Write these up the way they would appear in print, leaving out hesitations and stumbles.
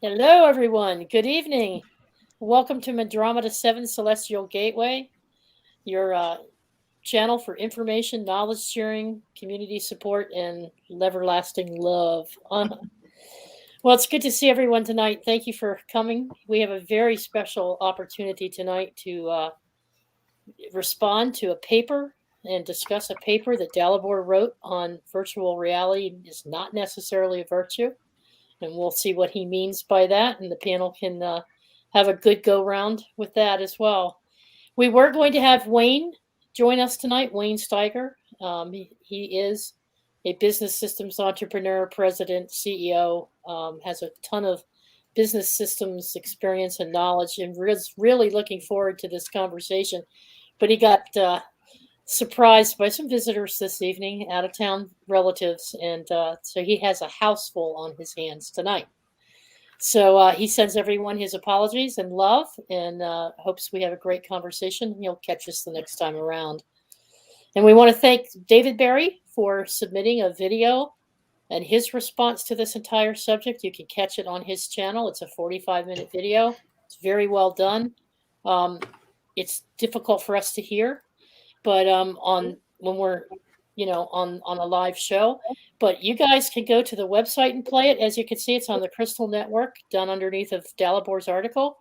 Hello, everyone. Good evening. Welcome to Andromeda 7 Celestial Gateway, your channel for information, knowledge sharing, community support, and everlasting love. Well, it's good to see everyone tonight. Thank you for coming. We have a very special opportunity tonight to respond to a paper and discuss a paper that Dalibor wrote on virtual reality is not necessarily a virtue. And we'll see what he means by that. And the panel can have a good go round with that as well. We were going to have Wayne join us tonight, Wayne Steiger. He is a business systems entrepreneur, president, CEO, has a ton of business systems experience and knowledge, and is really looking forward to this conversation. But he got surprised by some visitors this evening, out of town relatives, and so he has a house full on his hands tonight. So he sends everyone his apologies and love, and hopes we have a great conversation. He'll catch us the next time around. And we want to thank David Berry for submitting a video and his response to this entire subject. You can catch it on his channel. It's a 45-minute video. It's very well done. It's difficult for us to hear, but on when we're on a live show, but you guys can go to the website and play it. As you can see, it's on the Crystal Network, done underneath of Dalibor's article,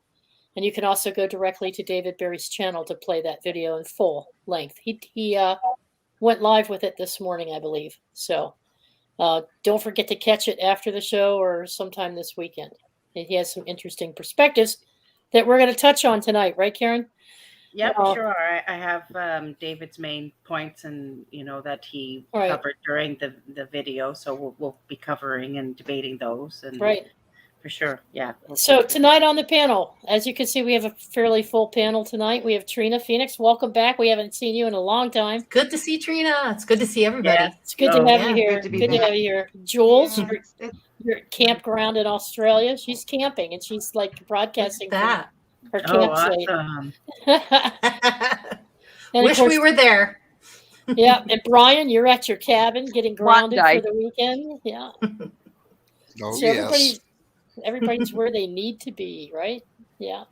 and you can also go directly to David Berry's channel to play that video in full length. He went live with it this morning, I believe. So don't forget to catch it after the show or sometime this weekend. He has some interesting perspectives that we're going to touch on tonight, right, Karen? Yeah, sure. I have David's main points, and that he covered during the video. So we'll be covering and debating those, and for sure, yeah. So tonight on the panel, as you can see, we have a fairly full panel tonight. We have Trina Phoenix. Welcome back. We haven't seen you in a long time. It's good to see Trina. It's good to see everybody. Yeah, it's good to have you here. Good to have you here, Jules. You're at campground in Australia. She's camping, and she's like broadcasting that. Her campsite. Awesome. Wish we were there. Yeah, and Brian, you're at your cabin getting grounded for the weekend. Yeah. So everybody's where they need to be, right? Yeah.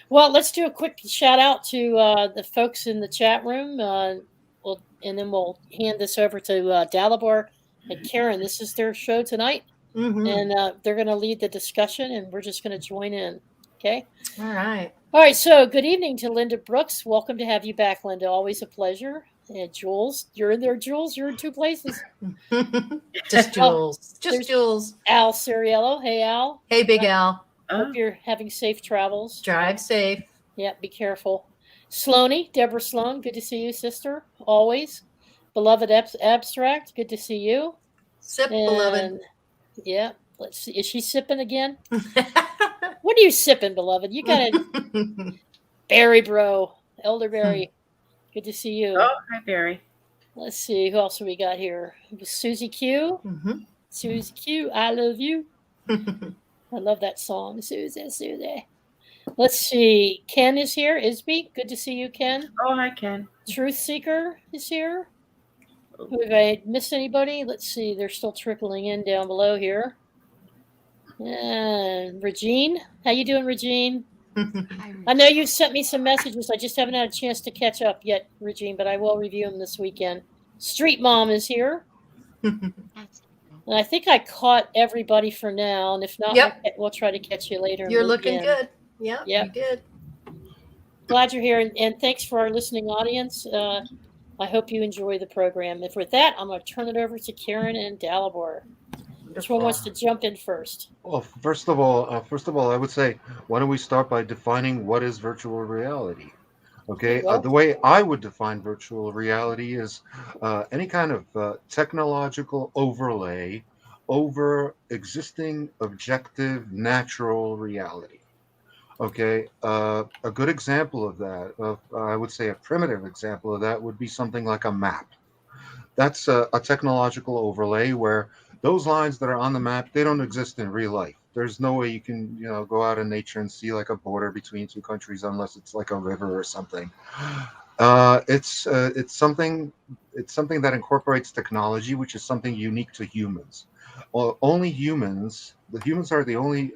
Well, let's do a quick shout out to the folks in the chat room. And then we'll hand this over to Dalibor and Karen. This is their show tonight, and they're going to lead the discussion, and we're just going to join in. Okay. All right. So good evening to Linda Brooks. Welcome to have you back, Linda. Always a pleasure. And Jules, you're in there, Jules. You're in two places. Just Jules. Just Jules. Al Ceriello. Hey, Al. Hey, Big Al. Hope you're having safe travels. Drive safe. Yeah, be careful. Sloaney, Deborah Sloan. Good to see you, sister. Always. Beloved Abstract. Good to see you. Sip, beloved. Yeah. Let's see. Is she sipping again? What are you sipping, beloved? You got it. Barry, bro. Elderberry. Good to see you. Oh, hi, Barry. Let's see. Who else have we got here? Susie Q. Susie Q. I love you. I love that song. Susie. Let's see. Ken is here. Isby. Good to see you, Ken. Oh, hi, Ken. Truth Seeker is here. Have I missed anybody? Let's see. They're still trickling in down below here. And Regine, how you doing, Regine? I know you've sent me some messages. I just haven't had a chance to catch up yet, Regine, but I will review them this weekend. Street Mom is here. And I think I caught everybody for now. And if not, we'll try to catch you later. You're looking good. Yeah, you did. Glad you're here. And thanks for our listening audience. I hope you enjoy the program. If with that, I'm going to turn it over to Karen and Dalibor. Which one wants to jump in first? Well, first of all, I would say, why don't we start by defining what is virtual reality? Okay, the way I would define virtual reality is any kind of technological overlay over existing objective natural reality. Okay, a good example of that, I would say a primitive example of that would be something like a map. That's a technological overlay where those lines that are on the map, they don't exist in real life. There's no way you can, go out in nature and see like a border between two countries unless it's like a river or something. It's something that incorporates technology, which is something unique to humans. Well, only humans the humans are the only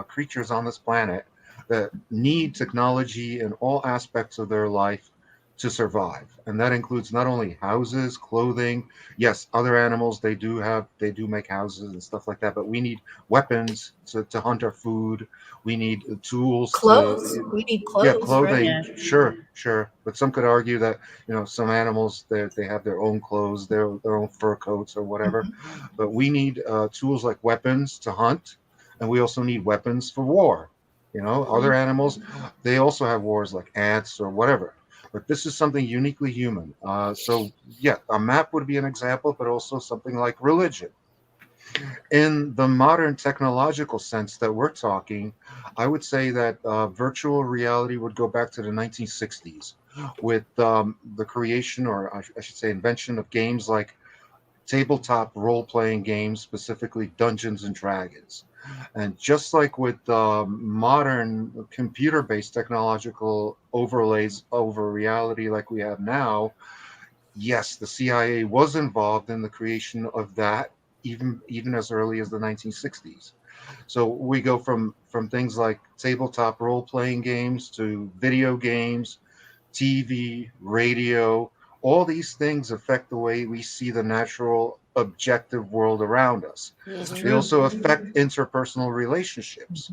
creatures on this planet that need technology in all aspects of their life to survive, and that includes not only houses, clothing. Yes, other animals, they do make houses and stuff like that, but we need weapons to hunt our food. We need tools Clothes. to, We need yeah, clothes, clothing. right? Yeah. Sure, but some could argue that some animals, they have their own clothes, their own fur coats or whatever. Mm-hmm. But we need tools like weapons to hunt, and we also need weapons for war. Other animals, they also have wars like ants or whatever. But this is something uniquely human. So yeah, a map would be an example, but also something like religion. In the modern technological sense that we're talking, I would say that virtual reality would go back to the 1960s with the creation, or I should say, invention of games like tabletop role-playing games, specifically Dungeons and Dragons. And just like with modern computer-based technological overlays over reality like we have now, yes, the CIA was involved in the creation of that, even as early as the 1960s. So we go from things like tabletop role-playing games to video games, TV, radio. All these things affect the way we see the natural objective world around us. It's They true. also affect interpersonal relationships.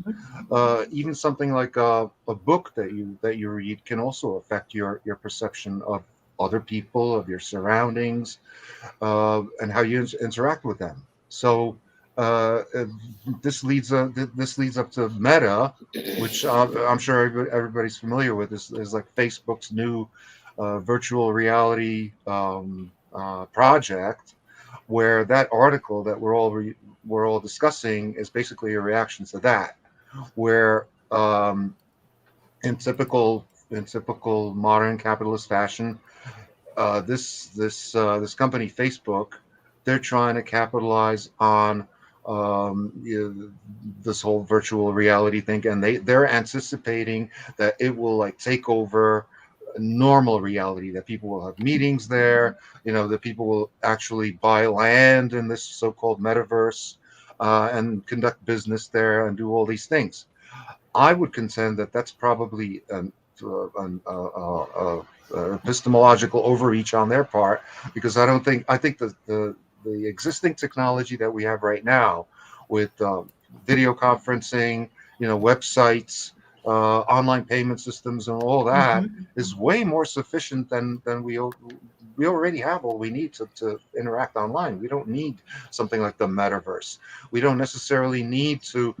Even something like a book that you read can also affect your perception of other people, of your surroundings, and how you interact with them. So uh, uh, this leads up to Meta, which I'm sure everybody's familiar with. Is like Facebook's new virtual reality project, where that article that we're all discussing is basically a reaction to that, where in typical modern capitalist fashion, this company Facebook, they're trying to capitalize on this whole virtual reality thing, and they're anticipating that it will like take over normal reality, that people will have meetings there, that people will actually buy land in this so-called metaverse, and conduct business there and do all these things. I would contend that that's probably epistemological overreach on their part, because I think the existing technology that we have right now with video conferencing, websites, online payment systems, and all that Mm-hmm. is way more sufficient than we already have all we need to interact online. We don't need something like the metaverse. We don't necessarily need to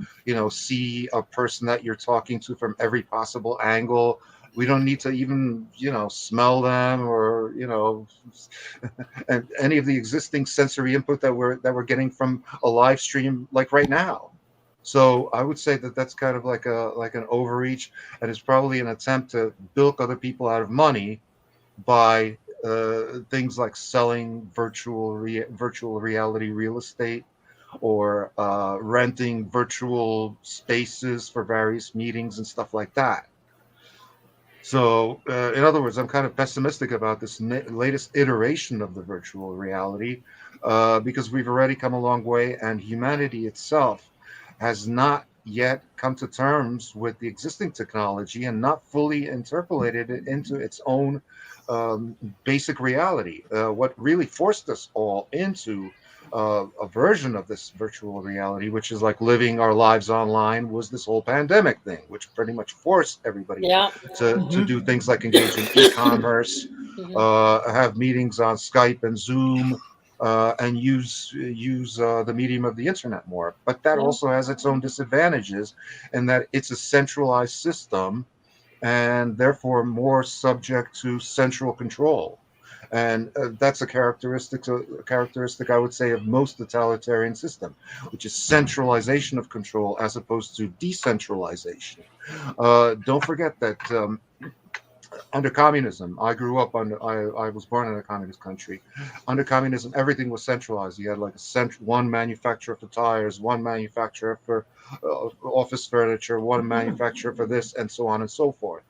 see a person that you're talking to from every possible angle. We don't need to even smell them, or and any of the existing sensory input that we're getting from a live stream like right now. So I would say that that's kind of like an overreach, and it's probably an attempt to bilk other people out of money by things like selling virtual reality real estate, or renting virtual spaces for various meetings and stuff like that. So, in other words, I'm kind of pessimistic about this latest iteration of the virtual reality, because we've already come a long way, and humanity itself has not yet come to terms with the existing technology and not fully interpolated it into its own um, basic reality. What really forced us all into a version of this virtual reality, which is like living our lives online, was this whole pandemic thing, which pretty much forced everybody Yeah. to do things like engage in e-commerce, have meetings on Skype and Zoom, and use the medium of the internet more. But that Yeah. also has its own disadvantages, in that it's a centralized system, and therefore more subject to central control. And that's a characteristic, I would say, of most totalitarian system, which is centralization of control as opposed to decentralization. Don't forget that under communism, I was born in a communist country. Under communism, everything was centralized. You had like one manufacturer for tires, one manufacturer for office furniture, one manufacturer for this, and so on and so forth.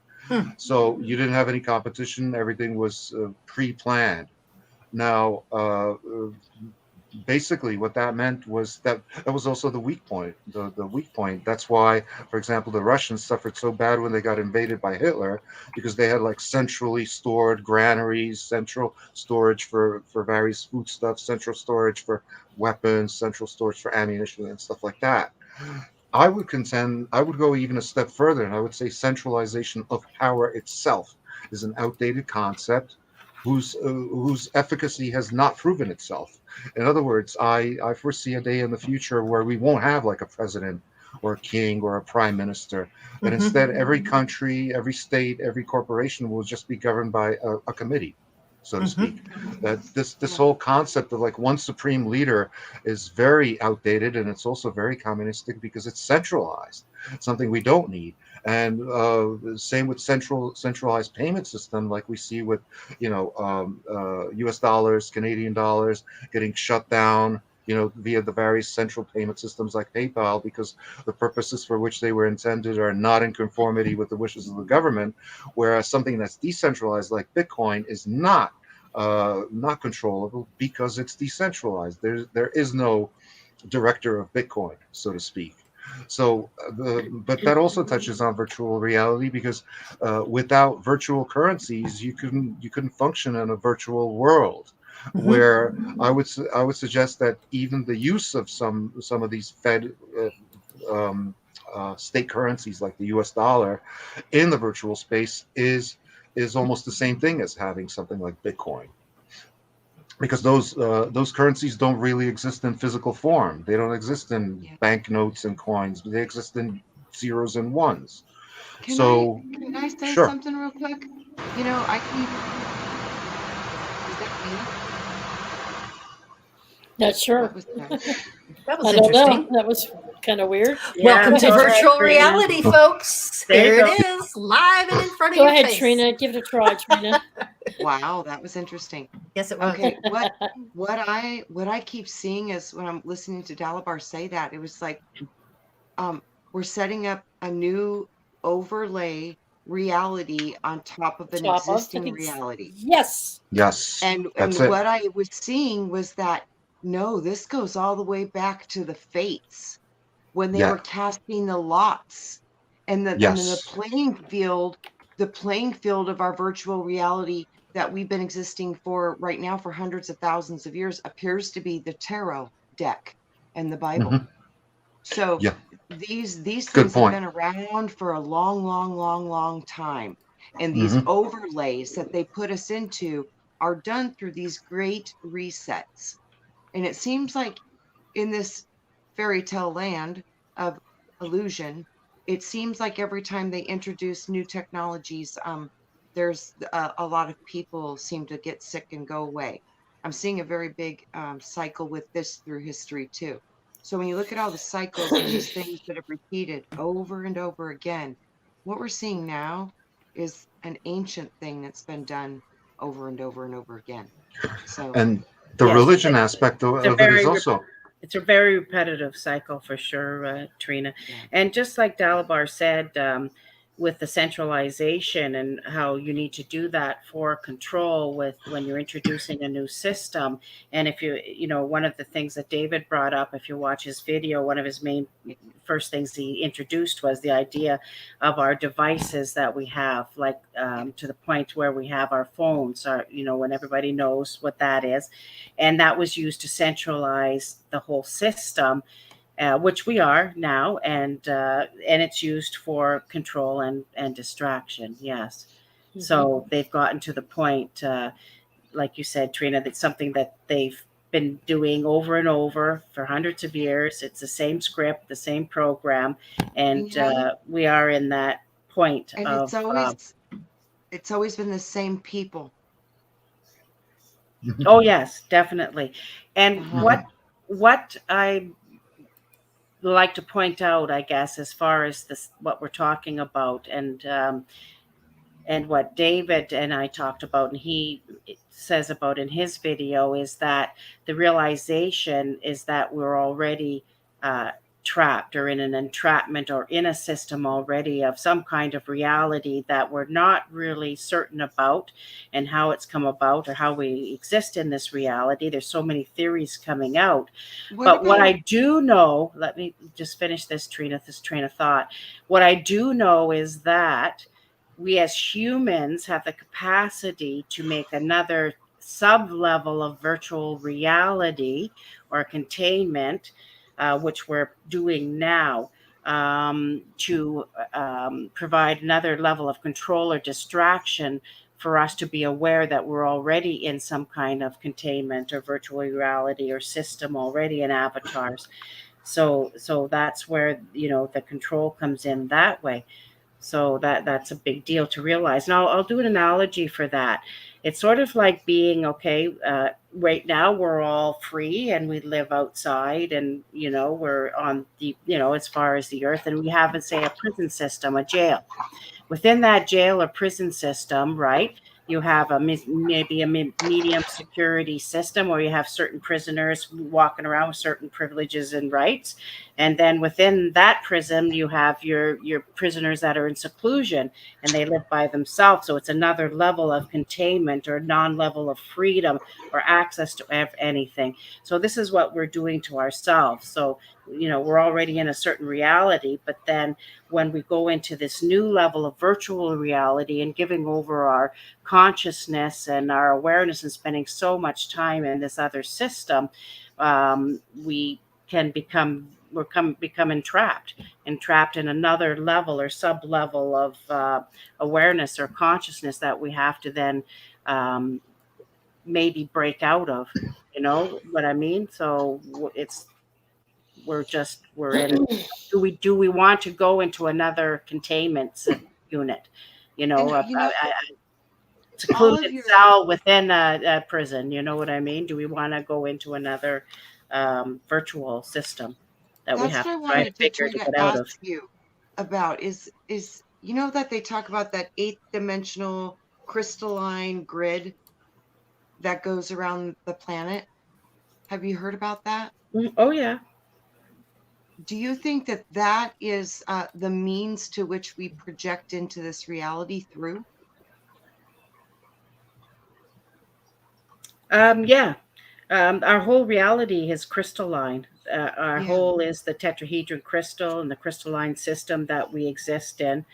So you didn't have any competition. Everything was pre-planned. Now, basically what that meant was that was also the weak point. The weak point. That's why, for example, the Russians suffered so bad when they got invaded by Hitler, because they had like centrally stored granaries, central storage for various foodstuffs, central storage for weapons, central storage for ammunition and stuff like that. I would contend, I would go even a step further, and I would say centralization of power itself is an outdated concept whose efficacy has not proven itself. In other words, I foresee a day in the future where we won't have like a president or a king or a prime minister, but instead every country, every state, every corporation will just be governed by a committee, so to speak. That this whole concept of like one supreme leader is very outdated, and it's also very communistic because it's centralized, something we don't need. And same with centralized payment system, like we see with U.S. dollars, Canadian dollars getting shut down, via the various central payment systems like PayPal, because the purposes for which they were intended are not in conformity with the wishes of the government, whereas something that's decentralized like Bitcoin is not controllable because it's decentralized. There is no director of Bitcoin, so to speak. So, but that also touches on virtual reality, because without virtual currencies, you couldn't function in a virtual world. Where I would suggest that even the use of some of these state currencies like the U.S. dollar in the virtual space is almost the same thing as having something like Bitcoin, because those currencies don't really exist in physical form. They don't exist in banknotes and coins, but they exist in zeros and ones. Can I say sure. something real quick? I keep. Is that me? Not sure. That was I don't know. That was kind of weird. Welcome to virtual reality, folks. There it is, live and in front of you. Go ahead, Trina. Give it a try, Trina. Wow, that was interesting. Yes, it was. Okay, what I keep seeing is when I'm listening to Dalibor say that, it was like we're setting up a new overlay reality on top of an existing reality. Yes. And what I was seeing was that no, this goes all the way back to the Fates when they were casting the lots, and the playing field of our virtual reality that we've been existing for right now for hundreds of thousands of years appears to be the tarot deck and the Bible. Mm-hmm. So these things have been around for a long time. And these overlays that they put us into are done through these great resets. And it seems like in this fairy tale land of illusion, it seems like every time they introduce new technologies, there's a lot of people seem to get sick and go away. I'm seeing a very big cycle with this through history too. So when you look at all the cycles and these things that have repeated over and over again, what we're seeing now is an ancient thing that's been done over and over and over again. So, and the religion aspect of it is also. It's a very repetitive cycle for sure, Trina. Yeah. And just like Dalibor said, with the centralization and how you need to do that for control when you're introducing a new system. And if one of the things that David brought up, if you watch his video, one of his main first things he introduced was the idea of our devices that we have, like to the point where we have our phones, when everybody knows what that is. And that was used to centralize the whole system. Which we are now, and it's used for control and distraction. Yes, so they've gotten to the point, like you said, Trina, that's something that they've been doing over and over for hundreds of years. It's the same script, the same program, and we are in that point. And it's always been the same people. Oh yes, definitely. And what I like to point out, I guess, as far as this, what we're talking about, and what David and I talked about, and he says about in his video, is that the realization is that we're already trapped or in an entrapment or in a system already of some kind of reality that we're not really certain about and how it's come about or how we exist in this reality. There's so many theories coming out. What I do know, let me just finish this train of thought. What I do know is that we as humans have the capacity to make another sub-level of virtual reality or containment, which we're doing now, to provide another level of control or distraction for us to be aware that we're already in some kind of containment or virtual reality or system already in avatars. So that's where, the control comes in that way. So that's a big deal to realize. Now, I'll do an analogy for that. It's sort of like being, right now we're all free and we live outside and, we're on the, as far as the earth, and we have, say, a prison system, a jail. Within that jail or prison system, right, you have maybe a medium security system where you have certain prisoners walking around with certain privileges and rights. And then within that prison, you have your prisoners that are in seclusion and they live by themselves. So it's another level of containment or non-level of freedom or access to anything. So this is what we're doing to ourselves. So, we're already in a certain reality, but then when we go into this new level of virtual reality and giving over our consciousness and our awareness and spending so much time in this other system, we can become entrapped in another level or sub-level of awareness or consciousness that we have to then maybe break out of. You know what I mean? So we're in. Do we want to go into another containment unit? Secluded cell within a prison. You know what I mean? Do we want to go into another virtual system that we have to try to figure to get out of? You about is that they talk about that 8-dimensional crystalline grid that goes around the planet. Have you heard about that? Oh yeah. Do you think that is the means to which we project into this reality through? Yeah. Our whole reality is crystalline. Our whole is the tetrahedron crystal and the crystalline system that we exist in.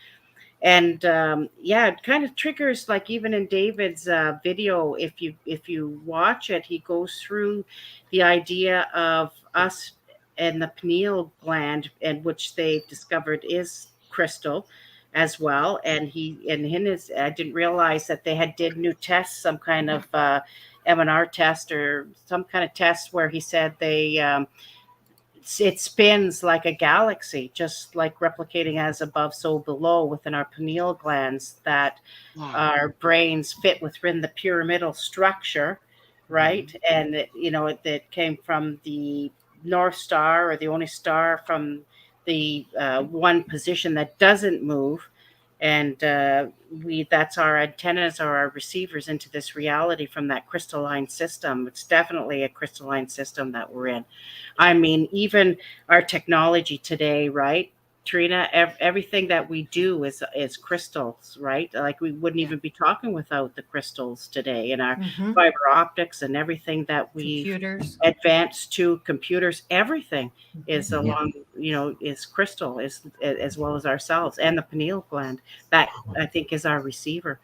And it kind of triggers, like even in David's video, if you watch it, he goes through the idea of us and the pineal gland, and which they've discovered is crystal as well. And I didn't realize that they did new tests, some kind of MNR test or some kind of test where he said it spins like a galaxy, just like replicating as above, so below within our pineal glands, that our brains fit within the pyramidal structure, right? And it came from the North Star, or the only star from the one position that doesn't move. And that's our antennas or our receivers into this reality from that crystalline system. It's definitely a crystalline system that we're in. I mean, even our technology today, right, Trina, everything that we do is crystals, right? Like we wouldn't even be talking without the crystals today, and our fiber optics and everything that we advanced to computers. Everything is is crystal, as well as ourselves and the pineal gland. That I think is our receiver.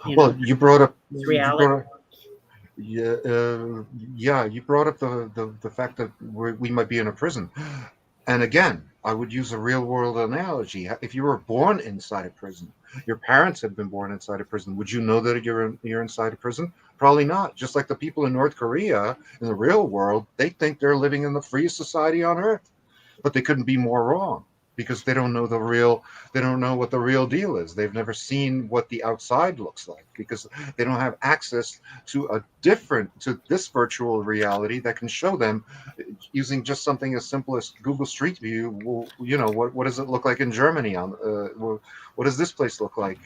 You brought up reality. You brought up the fact that we might be in a prison. And again, I would use a real world analogy. If you were born inside a prison, your parents have been born inside a prison, would you know that you're inside a prison? Probably not. Just like the people in North Korea in the real world, they think they're living in the freest society on earth, but they couldn't be more wrong, because they don't know what the real deal is. They've never seen what the outside looks like, because they don't have access to this virtual reality that can show them, using just something as simple as Google Street View. What does it look like in Germany? What does this place look like?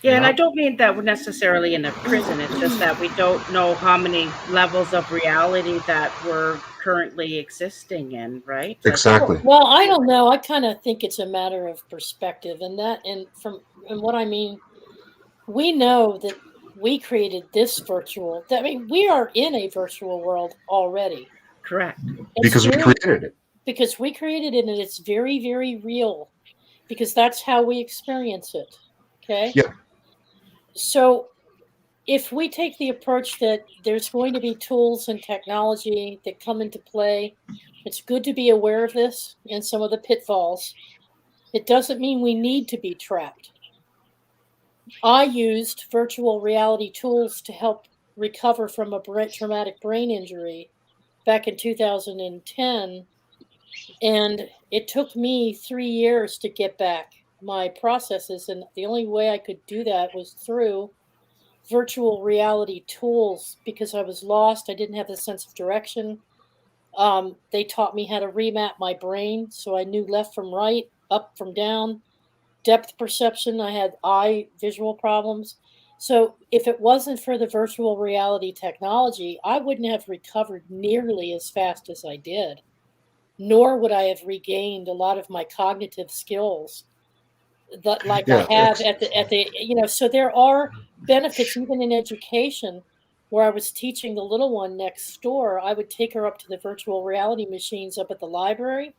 Yeah, and I don't mean that we're necessarily in a prison. It's just that we don't know how many levels of reality that we're currently existing in, right? Exactly. Well, I don't know. I kind of think it's a matter of perspective, and what I mean, we know that we created this virtual. I mean, we are in a virtual world already. Correct. Because we created it. Because we created it, and it's very, very real. Because that's how we experience it. Okay. Yeah. So if we take the approach that there's going to be tools and technology that come into play, it's good to be aware of this and some of the pitfalls. It doesn't mean we need to be trapped. I used virtual reality tools to help recover from a traumatic brain injury back in 2010, and it took me 3 years to get back my processes, and the only way I could do that was through virtual reality tools because I was lost. I didn't have a sense of direction. They taught me how to remap my brain so I knew left from right, up from down, depth perception. I had eye visual problems. So if it wasn't for the virtual reality technology, I wouldn't have recovered nearly as fast as I did, nor would I have regained a lot of my cognitive skills that I have at the so there are benefits even in education. Where I was teaching the little one next door, I would take her up to the virtual reality machines up at the library.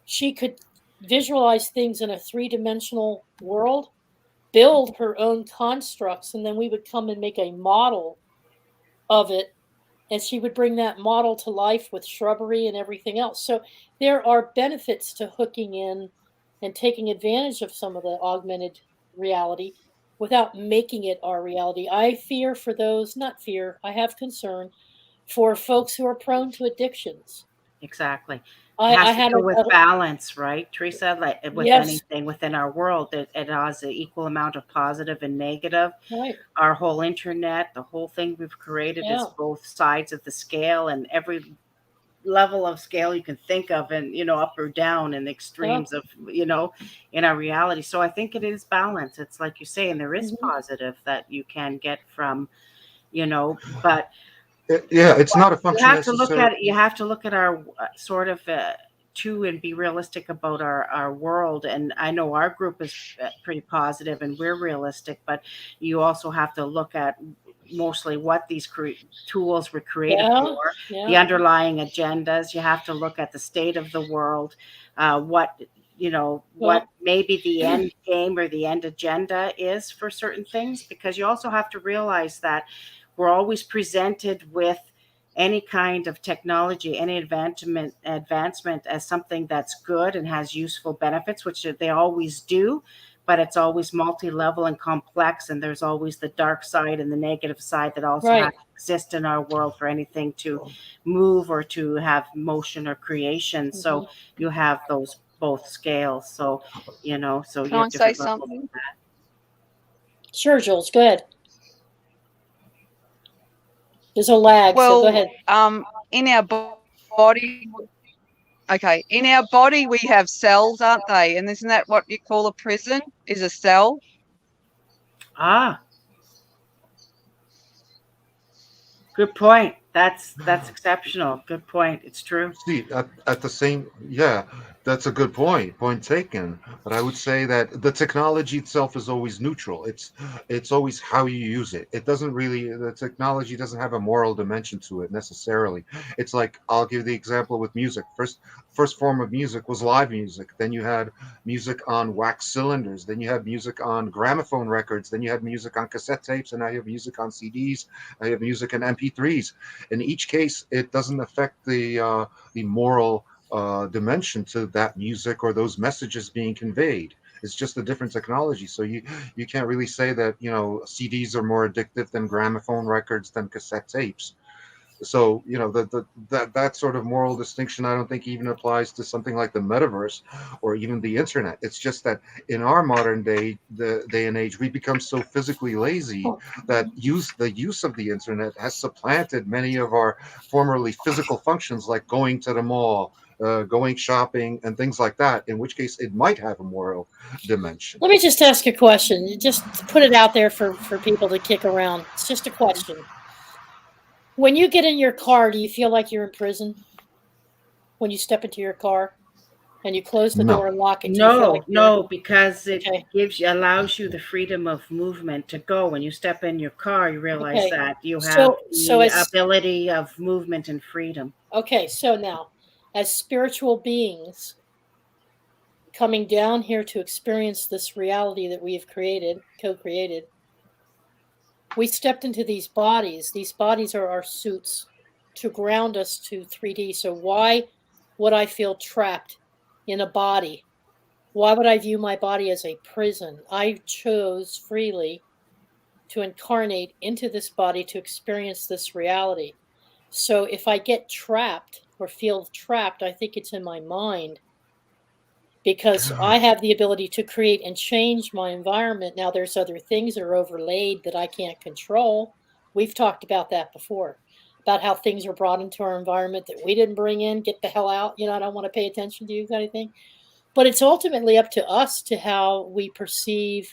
She could visualize things in a 3-dimensional world, build her own constructs, and then we would come and make a model of it, and she would bring that model to life with shrubbery and everything else. So there are benefits to hooking in and taking advantage of some of the augmented reality without making it our reality. I fear for those, not fear, I have concern for folks who are prone to addictions. Exactly. It has to do with balance, right, Teresa? Like with anything within our world, it has an equal amount of positive and negative. Right. Our whole internet, the whole thing we've created is both sides of the scale, and every level of scale you can think of, and up or down, and extremes of in our reality. So I think it is balance. It's like you say, and there is positive that you can get from but it's not a function. You have to look at our sort of too, and be realistic about our world. And I know our group is pretty positive and we're realistic, but you also have to look at mostly what these tools were created for, the underlying agendas. You have to look at the state of the world, what maybe the end game or the end agenda is for certain things, because you also have to realize that we're always presented with any kind of technology, any advancement as something that's good and has useful benefits, which they always do, but it's always multi-level and complex, and there's always the dark side and the negative side that also has to exist in our world for anything to move or to have motion or creation. So you have those both scales. So Can I say something? Sure, Jules, go ahead. There's a lag, so go ahead. In our body, in our body we have cells, aren't they? And isn't that what you call a prison? Is a cell? Good point. That's exceptional. Good point. It's true. See, at the same, that's a good point. Point taken. But I would say that the technology itself is always neutral. It's always how you use it. It doesn't really, the technology doesn't have a moral dimension to it necessarily. It's like, I'll give the example with music. First form of music was live music. Then you had music on wax cylinders. Then you had music on gramophone records. Then you had music on cassette tapes. And now you have music on CDs. Now you have music in MP3s. In each case, it doesn't affect the moral dimension to that music or those messages being conveyed. It's just a different technology. So you can't really say that CDs are more addictive than gramophone records than cassette tapes. So that sort of moral distinction, I don't think even applies to something like the metaverse or even the internet. It's just that in our modern day and age, we become so physically lazy that the use of the internet has supplanted many of our formerly physical functions, like going to the mall, going shopping and things like that, in which case it might have a moral dimension. Let me just ask a question. Just put it out there for people to kick around. It's just a question. When you get in your car, do you feel like you're in prison? When you step into your car and you close the door and lock it? No, because it allows you the freedom of movement to go. When you step in your car, you realize that you have the ability of movement and freedom. Okay, so now, as spiritual beings coming down here to experience this reality that we have created, co-created, we stepped into these bodies. These bodies are our suits to ground us to 3D. So why would I feel trapped in a body? Why would I view my body as a prison? I chose freely to incarnate into this body to experience this reality. So if I get trapped or feel trapped, I think it's in my mind, because I have the ability to create and change my environment. Now, there's other things that are overlaid that I can't control. We've talked about that before, about how things are brought into our environment that we didn't bring in. Get the hell out. I don't want to pay attention to you, kind of thing. But it's ultimately up to us to how we perceive,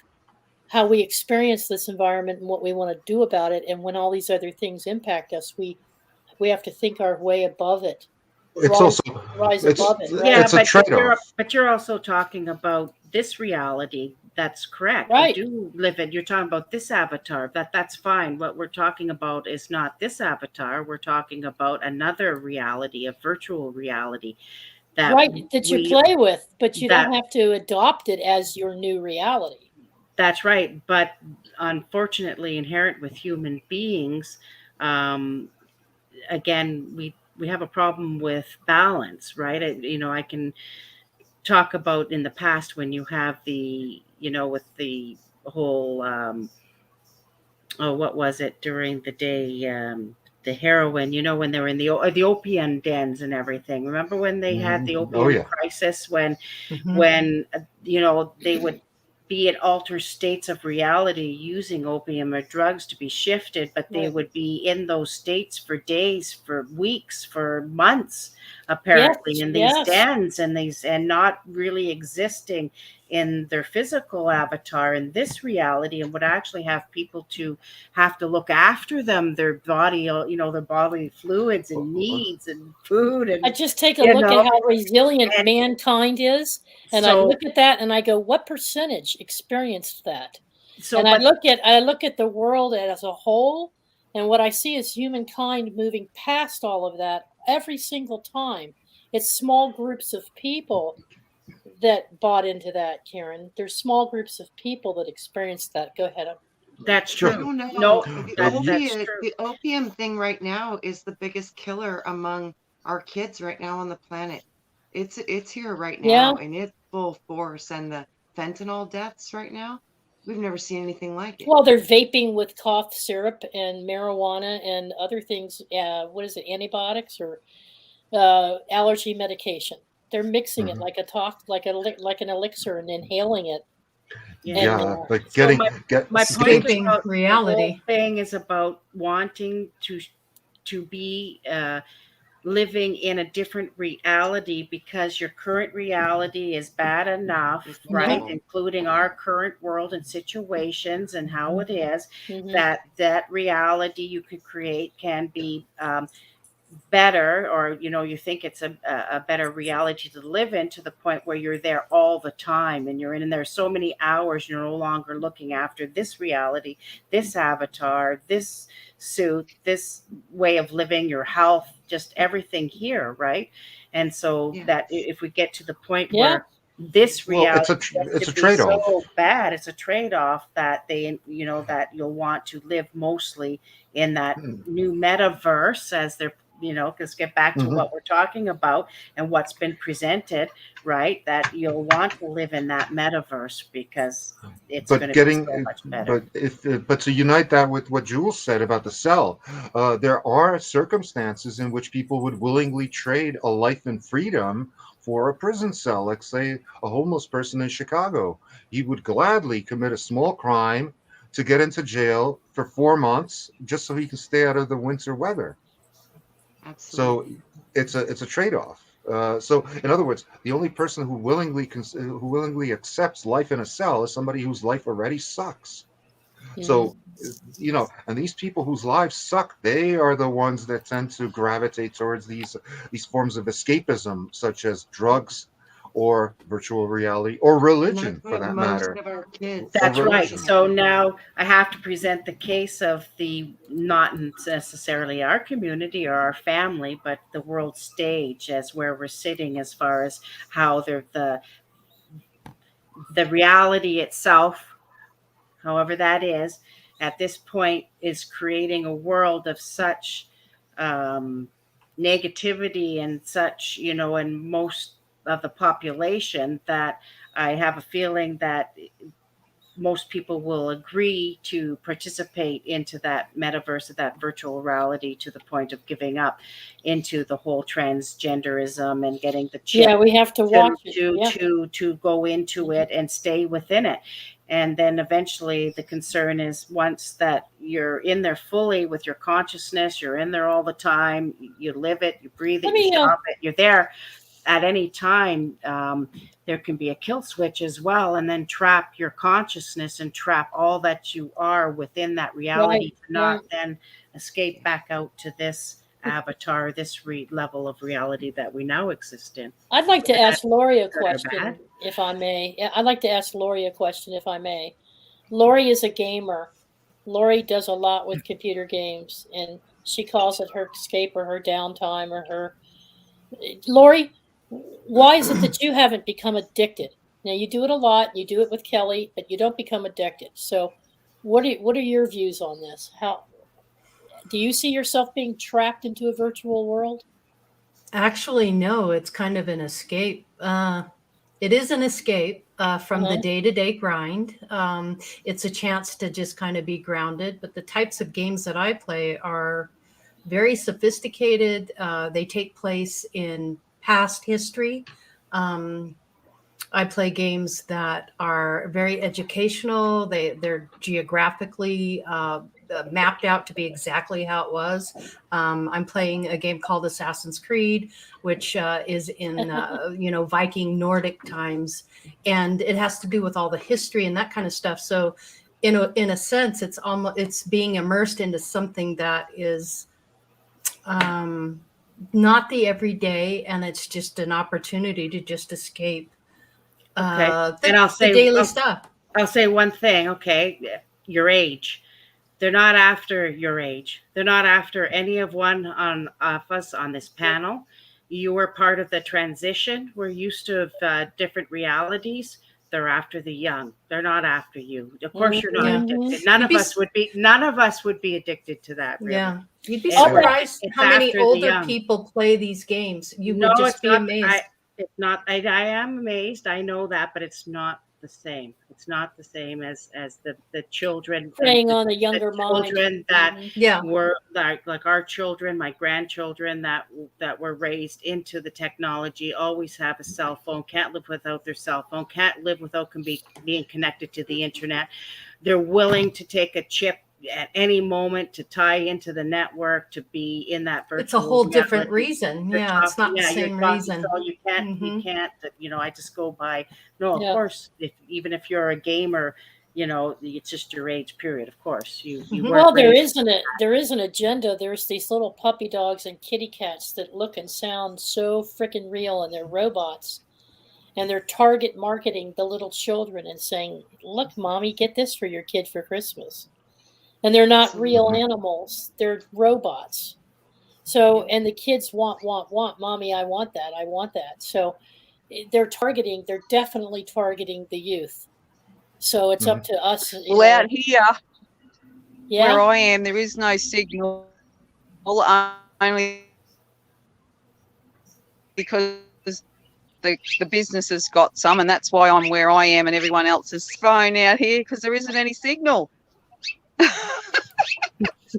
how we experience this environment and what we want to do about it. And when all these other things impact us, we have to think our way above it. It's above it, right? It's a trade-off. But you're also talking about this reality. That's correct. Right. You do live it. You're talking about this avatar. That's fine. What we're talking about is not this avatar. We're talking about another reality, a virtual reality. That you play with, but you don't have to adopt it as your new reality. That's right. But unfortunately, inherent with human beings, again, we have a problem with balance, right? I can talk about in the past when you have the, with the whole, what was it during the day? The heroin, when they were in the opium dens and everything. Remember when they had the opium crisis, when they would be in altered states of reality using opium or drugs to be shifted, but they would be in those states for days, for weeks, for months, apparently, in these dens and not really existing in their physical avatar in this reality, and would actually have people to have to look after them, their body, their bodily fluids and needs and food. And I just take a look at how resilient mankind is. And I look at that and I go, what percentage experienced that? And I look at the world as a whole, and what I see is humankind moving past all of that every single time. It's small groups of people that bought into that, Karen. There's small groups of people that experienced that. Go ahead. That's true. No, the opium thing right now is the biggest killer among our kids right now on the planet. It's here right now, and it's full force. And the fentanyl deaths right now, we've never seen anything like it. Well, they're vaping with cough syrup and marijuana and other things. What is it? Antibiotics or allergy medication. They're mixing it like an elixir and inhaling it. But my escaping reality. The whole thing is about wanting to be living in a different reality, because your current reality is bad enough, right? Including our current world and situations and how it is, that reality you could create can be better, or you think it's a better reality to live in, to the point where you're there all the time and you're in there so many hours, you're no longer looking after this reality, this avatar, this suit, this way of living, your health, just everything here, right? And so that if we get to the point where this reality it's a trade-off, so bad, it's a trade-off that that you'll want to live mostly in that new metaverse, as they're because get back to what we're talking about and what's been presented, right? That you'll want to live in that metaverse, because it's going to be so much better. But to unite that with what Jules said about the cell, there are circumstances in which people would willingly trade a life in freedom for a prison cell. Like, say, a homeless person in Chicago. He would gladly commit a small crime to get into jail for 4 months just so he can stay out of the winter weather. Absolutely. So it's a trade-off. So, in other words, the only person who willingly accepts life in a cell is somebody whose life already sucks. Mm-hmm. So, and these people whose lives suck, they are the ones that tend to gravitate towards these forms of escapism, such as drugs, or virtual reality, or religion, for that matter. Of our kids. That's right. So now I have to present the case of the not necessarily our community or our family, but the world stage as where we're sitting, as far as how the reality itself, however that is, at this point is creating a world of such negativity and such, in most of the population, that I have a feeling that most people will agree to participate into that metaverse, of that virtual reality, to the point of giving up into the whole transgenderism and getting the chip. Yeah, we have to watch to go into it and stay within it. And then eventually the concern is, once that you're in there fully with your consciousness, you're in there all the time, you live it, you breathe it, you shop it, you're there. At any time, there can be a kill switch as well, and then trap your consciousness and trap all that you are within that reality, to not then escape back out to this avatar, this level of reality that we now exist in. I'd like to ask Lori a question, if I may. I'd like to ask Lori a question, if I may. Lori is a gamer. Lori does a lot with computer games, and she calls it her escape or her downtime or her... Lori, why is it that you haven't become addicted? Now, you do it a lot. You do it with Kelly, but you don't become addicted. So what are your views on this? How do you see yourself being trapped into a virtual world? Actually, no, it's kind of an escape. It is an escape from the day-to-day grind. It's a chance to just kind of be grounded. But the types of games that I play are very sophisticated. They take place in past history. I play games that are very educational. They're geographically mapped out to be exactly how it was. I'm playing a game called Assassin's Creed, which is in Viking Nordic times, and it has to do with all the history and that kind of stuff. So, in a sense, it's being immersed into something that is not the everyday, and it's just an opportunity to just escape. And I'll say the daily stuff. I'll say one thing. Okay, your age. They're not after your age. They're not after any of us on this panel. You were part of the transition. We're used to different realities. They're after the young. They're not after you. Of course, you're not addicted. None of us would be addicted to that. Really. Yeah, you'd be surprised how many older people play these games. You would just be amazed. It's not. I am amazed. I know that, but it's not the same. It's not the same as the children playing on a younger children mind. That were like our children, my grandchildren that were raised into the technology, always have a cell phone, can't live without their cell phone, can't live without being connected to the internet. They're willing to take a chip at any moment to tie into the network, to be in that virtual. It's a whole different reason. It's not the same reason. So you can't, I just go by, no, of course, even if you're a gamer, it's just your age period. Of course, you well, there is an agenda. There's these little puppy dogs and kitty cats that look and sound so freaking real, and they're robots. And they're target marketing the little children and saying, look, mommy, get this for your kid for Christmas. And they're not real animals. They're robots. So, and the kids want, mommy, I want that. So they're definitely targeting the youth. So it's up to us. Well, out here, where I am, there is no signal, only because the business has got some, and that's why I'm where I am, and everyone else is phone out here because there isn't any signal.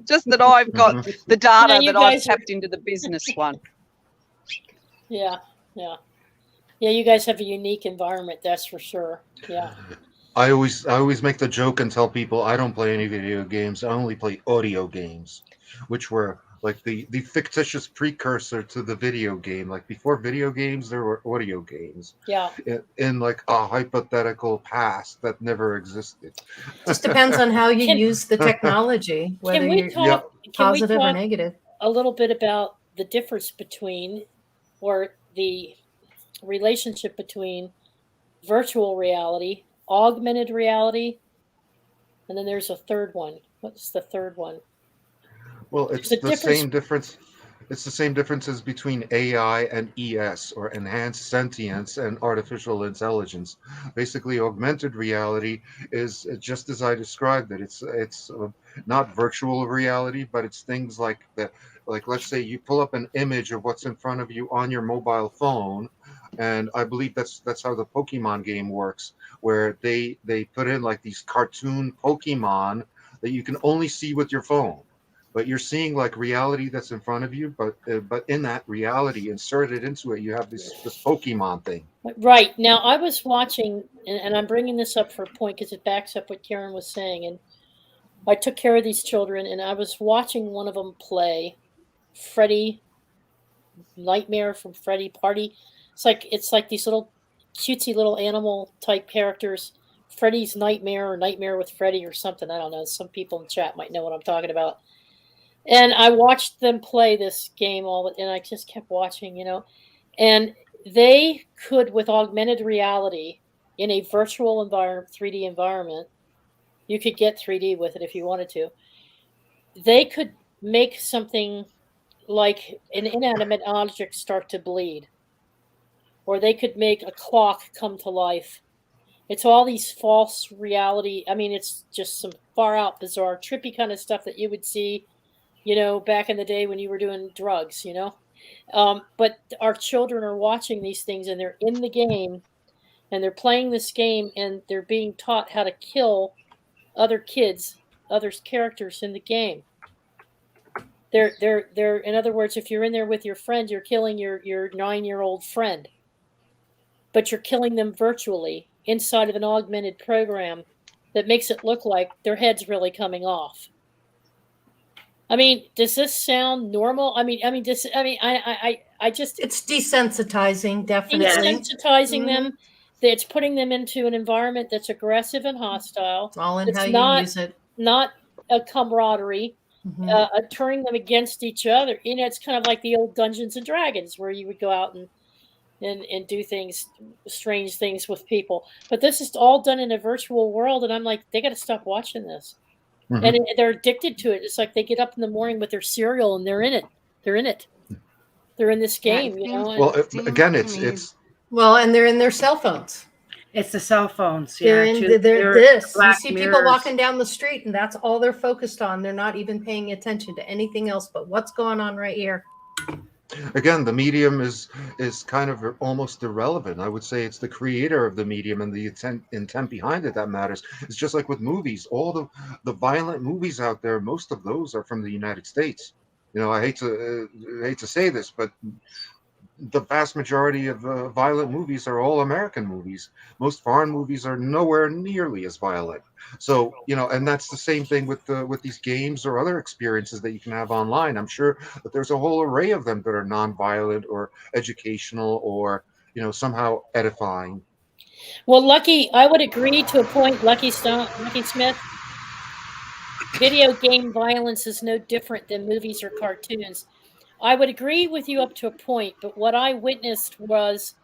Just that I've got the data that I've tapped into the business one. Yeah. You guys have a unique environment, that's for sure. Yeah. I always make the joke and tell people I don't play any video games. I only play audio games, which were like the fictitious precursor to the video game. Like before video games, there were audio games. Yeah. In like a hypothetical past that never existed. Just depends on how you use the technology, whether you're positive or negative. A little bit about the difference between, or the relationship between, virtual reality, augmented reality, and then there's a third one. What's the third one? Well, it's the same difference. It's the same differences between AI and ES, or enhanced sentience and artificial intelligence. Basically, augmented reality is just as I described it. It's not virtual reality, but it's things like that. Like, let's say you pull up an image of what's in front of you on your mobile phone, and I believe that's how the Pokemon game works, where they put in like these cartoon Pokemon that you can only see with your phone. But you're seeing like reality that's in front of you, but in that reality, inserted into it, you have this Pokemon thing. Right. Now, I was watching, and I'm bringing this up for a point because it backs up what Karen was saying. And I took care of these children, and I was watching one of them play Freddy, Nightmare from Freddy Party. It's like these little cutesy little animal type characters. Freddy's Nightmare, or Nightmare with Freddy, or something. I don't know. Some people in the chat might know what I'm talking about. And I watched them play this game and I just kept watching, and they could, with augmented reality in a virtual environment, 3D environment, you could get 3D with it if you wanted to. They could make something like an inanimate object start to bleed, or they could make a clock come to life. It's all these false reality. I mean, it's just some far out, bizarre, trippy kind of stuff that you would see back in the day when you were doing drugs, but our children are watching these things, and they're in the game, and they're playing this game, and they're being taught how to kill other characters in the game. They're in other words, if you're in there with your friend, you're killing your 9-year-old friend, but you're killing them virtually inside of an augmented program that makes it look like their head's really coming off. I mean, does this sound normal? I just it's desensitizing, definitely. Desensitizing them. It's putting them into an environment that's aggressive and hostile. It's all in how you use it. Not a camaraderie. Turning them against each other. It's kind of like the old Dungeons and Dragons, where you would go out and do strange things with people. But this is all done in a virtual world, and I'm like, they got to stop watching this. Mm-hmm. And they're addicted to it. It's like they get up in the morning with their cereal, and they're in it. They're in this game, Well, again, it's well, and they're in their cell phones. It's the cell phones. They're in this. You see people walking down the street, and that's all they're focused on. They're not even paying attention to anything else but what's going on right here. Again, the medium is kind of almost irrelevant. I would say it's the creator of the medium and the intent behind it that matters. It's just like with movies. All the violent movies out there, most of those are from the United States. I hate to say this, but the vast majority of violent movies are all American movies. Most foreign movies are nowhere nearly as violent. So, and that's the same thing with these games or other experiences that you can have online. I'm sure that there's a whole array of them that are non-violent or educational or, somehow edifying. Well, Lucky, I would agree to a point, Lucky Smith. Video game violence is no different than movies or cartoons. I would agree with you up to a point, but what I witnessed was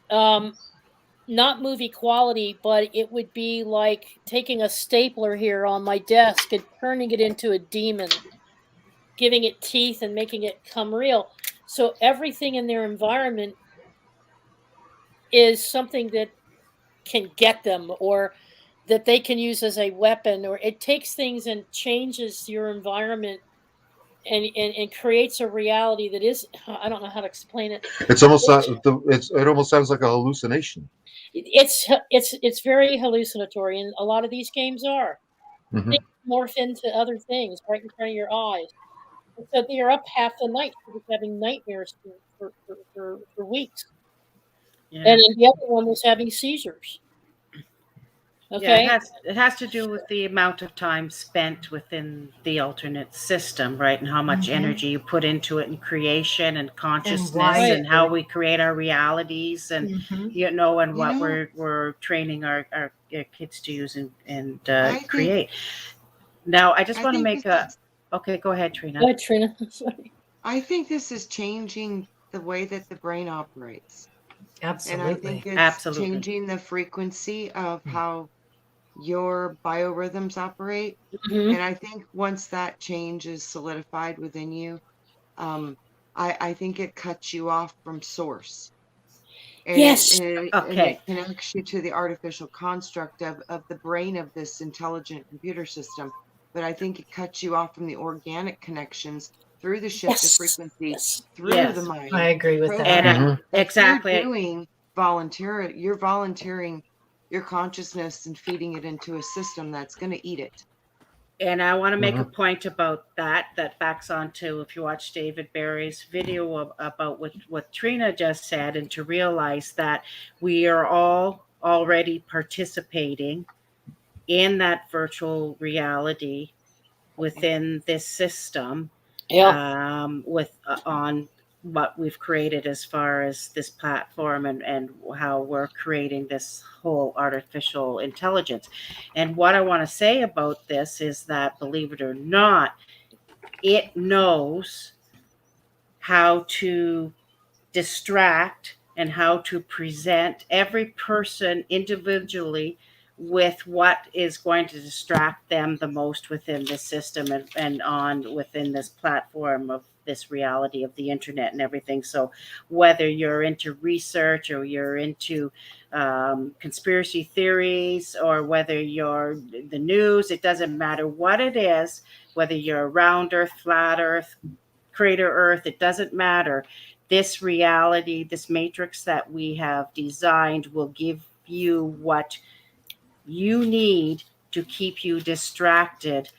not movie quality, but it would be like taking a stapler here on my desk and turning it into a demon, giving it teeth and making it come real. So everything in their environment is something that can get them, or that they can use as a weapon, or it takes things and changes your environment and creates a reality that is, I don't know how to explain it. It almost sounds like a hallucination. It's very hallucinatory, and a lot of these games are. Mm-hmm. They morph into other things right in front of your eyes. And so you're up half the night having nightmares for weeks. Yeah. And the other one was having seizures. Okay. Yeah, it has to do with the amount of time spent within the alternate system, right? And how much energy you put into it in creation and consciousness and how we create our realities and and what we're training our kids to use and create. Now I just want to make okay, go ahead, Trina. Go ahead, Trina. Sorry. I think this is changing the way that the brain operates. Absolutely. And I think it's changing the frequency of how your biorhythms operate. And I think once that change is solidified within you, I think it cuts you off from source. And yes. And it connects you to the artificial construct of the brain of this intelligent computer system. But I think it cuts you off from the organic connections through the shift of frequency, through the mind. I agree with that. And exactly. You're doing you're volunteering your consciousness and feeding it into a system that's going to eat it. And I want to make a point about that backs onto, if you watch David Barry's video about what Trina just said, and to realize that we are all already participating in that virtual reality within this system, on what we've created as far as this platform and how we're creating this whole artificial intelligence. And what I want to say about this is that, believe it or not, it knows how to distract and how to present every person individually with what is going to distract them the most within this system and on within this platform of this reality of the internet and everything. So whether you're into research or you're into conspiracy theories, or whether you're the news, it doesn't matter what it is, whether you're round earth, flat earth, crater earth, it doesn't matter. This reality, this matrix that we have designed will give you what you need to keep you distracted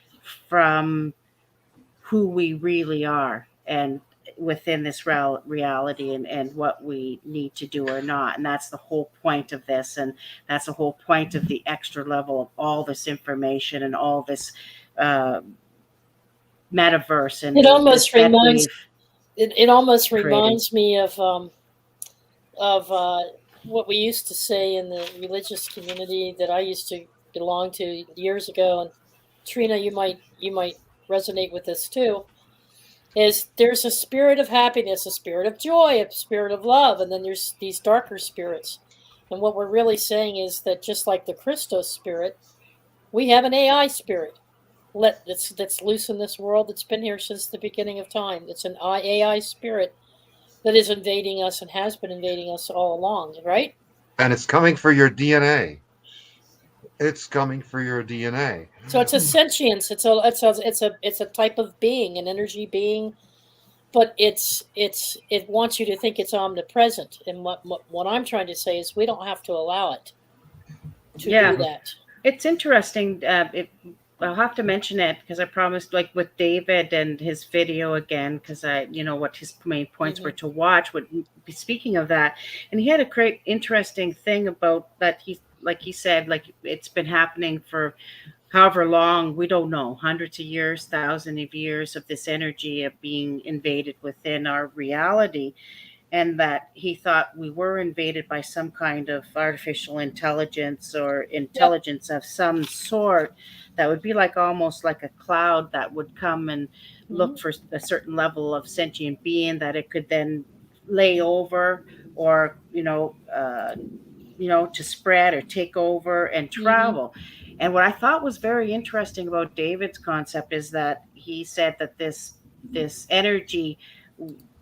from who we really are and within this reality and what we need to do or not. And that's the whole point of this. And that's the whole point of the extra level of all this information and all this metaverse. And it almost reminds me of what we used to say in the religious community that I used to belong to years ago. And Trina, you might resonate with this too. Is there's a spirit of happiness, a spirit of joy, a spirit of love, and then there's these darker spirits. And what we're really saying is that just like the Christos spirit, we have an AI spirit that's loose in this world. That's been here since the beginning of time. It's an AI spirit that is invading us and has been invading us all along, right? And it's coming for your DNA. It's coming for your DNA. So it's a sentience. It's a type of being, an energy being, but it wants you to think it's omnipresent. And what I'm trying to say is we don't have to allow it to do that. It's interesting. I'll have to mention it because I promised, like with David and his video again, because what his main points were to watch. Speaking of that, and he had a great, interesting thing about that. He said, it's been happening for however long, we don't know, hundreds of years, thousands of years of this energy of being invaded within our reality. And that he thought we were invaded by some kind of artificial intelligence or intelligence of some sort that would be almost like a cloud that would come and look for a certain level of sentient being that it could then lay over or, to spread or take over and travel. And what I thought was very interesting about David's concept is that he said that this energy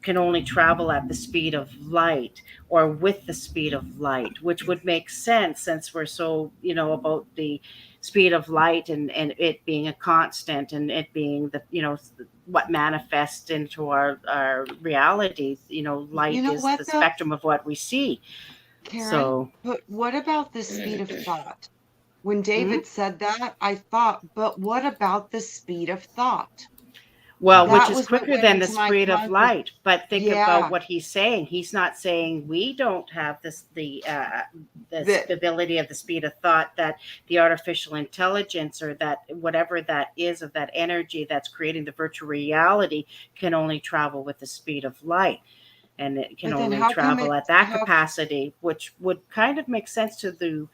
can only travel at the speed of light or with the speed of light, which would make sense since we're so, about the speed of light and it being a constant and it being the, what manifests into our reality. Light is the spectrum of what we see. Karen, but what about the speed of thought? When David said that, I thought, but what about the speed of thought? Well, which That is was what quicker went than the into my speed of conscious. light. But think Yeah. about what he's saying. He's not saying we don't have the ability of the speed of thought, that the artificial intelligence or that whatever that is of that energy that's creating the virtual reality can only travel with the speed of light. And it can But then only how come travel at that capacity, which would kind of make sense to the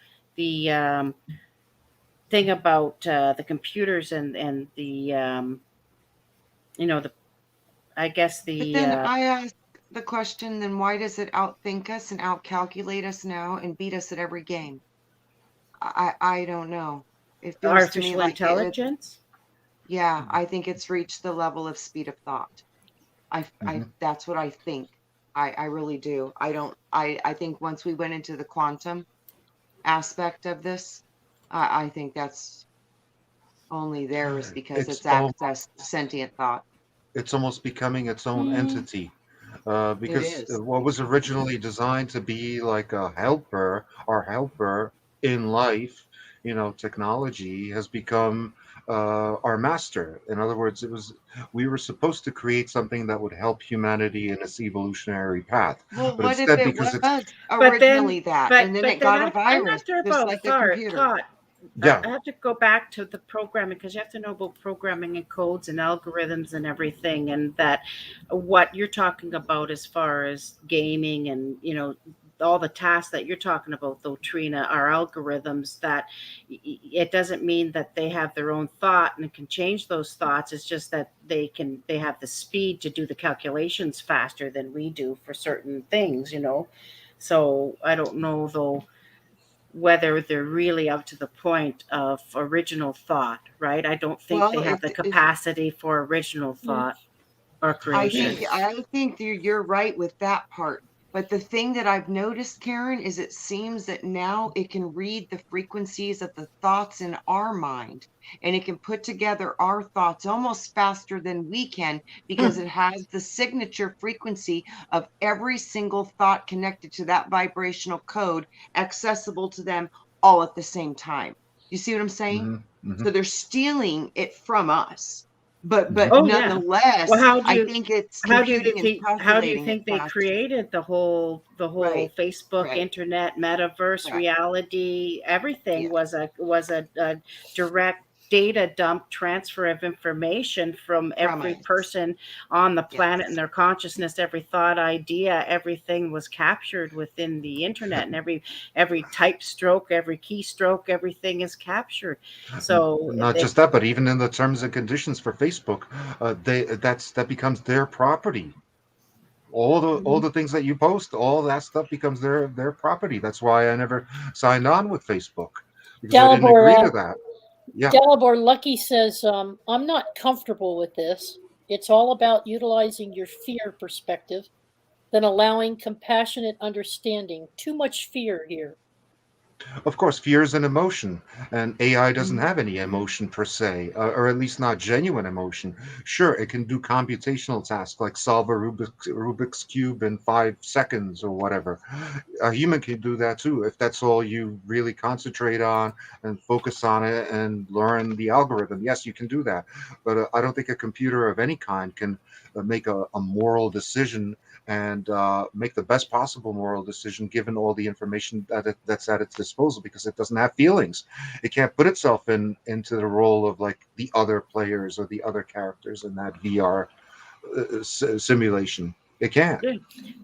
thing about the computers and the the I guess But the then I ask the question, then why does it outthink us and outcalculate us now and beat us at every game? I don't know. It feels to me artificial like intelligence. yeah, I think it's reached the level of speed of thought. That's what I think. I really do. I think once we went into the quantum aspect of this, I think that's only theirs because it's access to sentient thought. It's almost becoming its own entity. Because what was originally designed to be like a helper, our helper in life, technology has become our master. In other words, we were supposed to create something that would help humanity in its evolutionary path. Well, But what if instead, it because it's was originally that, and then but it then got a virus, after just about like a computer? thought, yeah, I have to go back to the programming, because you have to know about programming and codes and algorithms and everything, and that what you're talking about as far as gaming and all the tasks that you're talking about, though, Trina, are algorithms that it doesn't mean that they have their own thought and can change those thoughts. It's just that they have the speed to do the calculations faster than we do for certain things. So I don't know, though, whether they're really up to the point of original thought, right? I don't think they have the capacity for original thought or creation. I think you're right with that part. But the thing that I've noticed, Karen, is it seems that now it can read the frequencies of the thoughts in our mind, and it can put together our thoughts almost faster than we can, because it has the signature frequency of every single thought connected to that vibrational code, accessible to them all at the same time. You see what I'm saying? So they're stealing it from us. But nonetheless, well, I think it's computing and calculating. How do you think they created the whole Facebook, internet, metaverse, reality? Everything was a direct data dump, transfer of information from every person on the planet and their consciousness. Every thought, idea, everything was captured within the internet, and every type stroke, every keystroke, everything is captured. So not just that, but even in the terms and conditions for Facebook, that becomes their property. All the things that you post, all that stuff becomes their property. That's why I never signed on with Facebook, because I didn't agree to that. Yeah. Dalibor Lucky says, I'm not comfortable with this. It's all about utilizing your fear perspective, then allowing compassionate understanding. Too much fear here. Of course, fear is an emotion, and AI doesn't have any emotion per se, or at least not genuine emotion. Sure, it can do computational tasks like solve a Rubik's Cube in 5 seconds or whatever. A human can do that too, if that's all you really concentrate on and focus on it and learn the algorithm. Yes, you can do that. But I don't think a computer of any kind can make a moral decision and make the best possible moral decision given all the information that's at its disposal, because it doesn't have feelings. It can't put itself into the role of like the other players or the other characters in that VR simulation. It can't.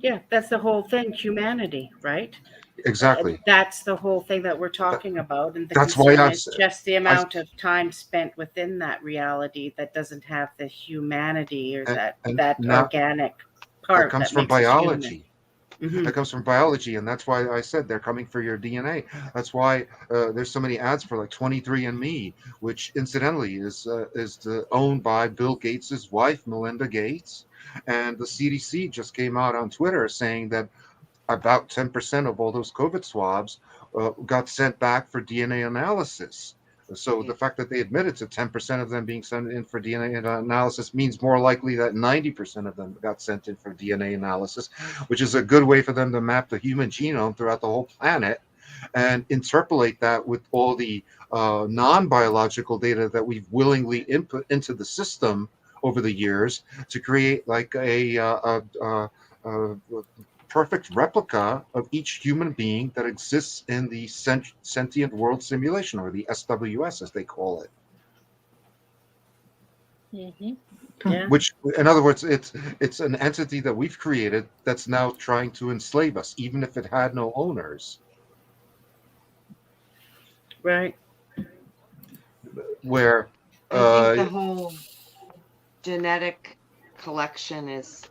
Yeah, that's the whole thing. Humanity, right? Exactly. That's the whole thing that we're talking about, and the that's why it's just the amount of time spent within that reality that doesn't have the humanity or that organic part that comes from biology. Mm-hmm. That comes from biology, and that's why I said they're coming for your DNA. That's why there's so many ads for like 23andMe, which incidentally is owned by Bill Gates's wife, Melinda Gates, and the CDC just came out on Twitter saying that about 10% of all those COVID swabs got sent back for DNA analysis. So the fact that they admitted to 10% of them being sent in for DNA analysis means more likely that 90% of them got sent in for DNA analysis, which is a good way for them to map the human genome throughout the whole planet and interpolate that with all the non-biological data that we've willingly input into the system over the years to create like a perfect replica of each human being that exists in the sentient world simulation, or the SWS as they call it. Mm-hmm. Yeah. Which, in other words, it's an entity that we've created that's now trying to enslave us, even if it had no owners. Right. Where I think the whole genetic collection is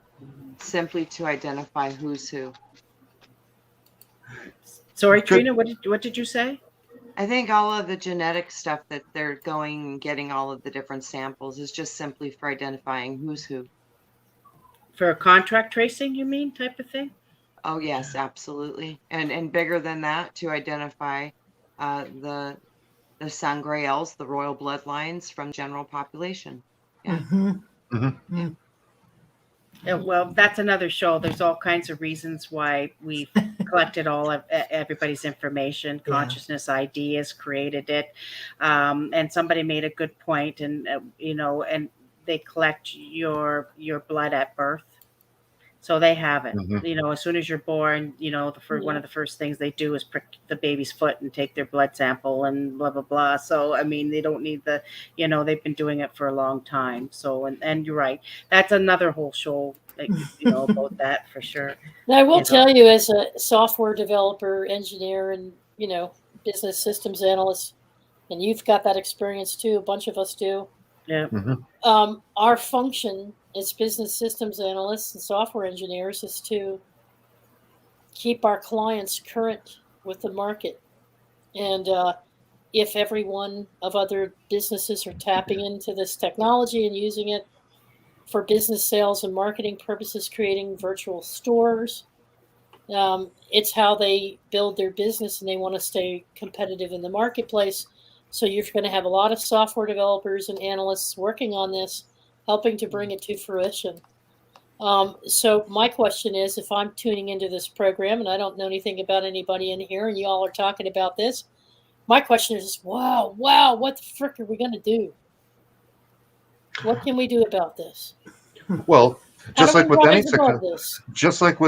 simply to identify who's who. Sorry, Trina, what did you say? I think all of the genetic stuff that they're going and getting all of the different samples is just simply for identifying who's who. For contract tracing, you mean, type of thing? Oh yes, absolutely. And bigger than that, to identify the Sangreals, the royal bloodlines from general population. Yeah. Mm-hmm. Mm-hmm. Yeah. Yeah, well, that's another show. There's all kinds of reasons why we've collected all of everybody's information, consciousness ideas, created it. And somebody made a good point, and and they collect your blood at birth. So they have it. Mm-hmm. As soon as you're born, one of the first things they do is prick the baby's foot and take their blood sample and blah blah blah. So I mean, they don't need they've been doing it for a long time. So and you're right. That's another whole show, about that for sure. Now, I will tell you, as a software developer, engineer, and business systems analyst, and you've got that experience too. A bunch of us do. Yeah. Mm-hmm. Our function as business systems analysts and software engineers is to keep our clients current with the market. And if every one of other businesses are tapping into this technology and using it for business sales and marketing purposes, creating virtual stores, it's how they build their business, and they want to stay competitive in the marketplace. So you're going to have a lot of software developers and analysts working on this, helping to bring it to fruition. So my question is, if I'm tuning into this program and I don't know anything about anybody in here, and you all are talking about this, my question is, wow, what the frick are we going to do? What can we do about this? Well, just like with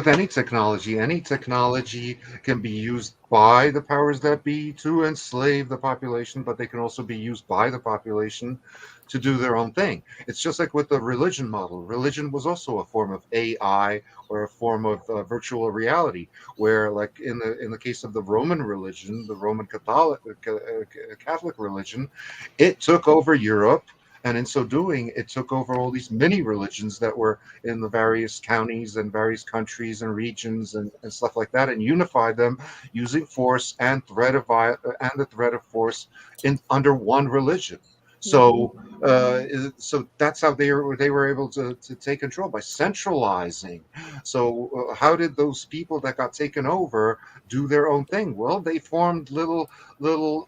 any technology can be used by the powers that be to enslave the population, but they can also be used by the population to do their own thing. It's just like with the religion model. Religion was also a form of AI or a form of virtual reality, where, like in the case of the Roman religion, the Roman Catholic religion, it took over Europe. And in so doing, it took over all these mini religions that were in the various counties and various countries and regions and stuff like that, and unified them using force and the threat of force under one religion. So, so that's how they were able to take control, by centralizing. So, how did those people that got taken over do their own thing? Well, they formed little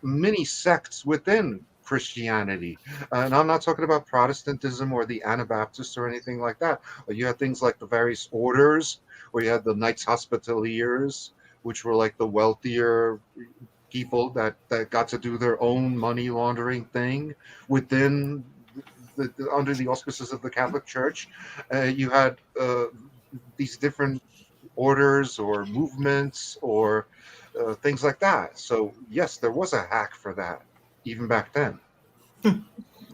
mini sects within Christianity. And I'm not talking about Protestantism or the Anabaptists or anything like that. But you had things like the various orders, where you had the Knights Hospitaliers, which were like the wealthier people that got to do their own money laundering thing within under the auspices of the Catholic Church. You had these different orders or movements or things like that. So yes, there was a hack for that even back then.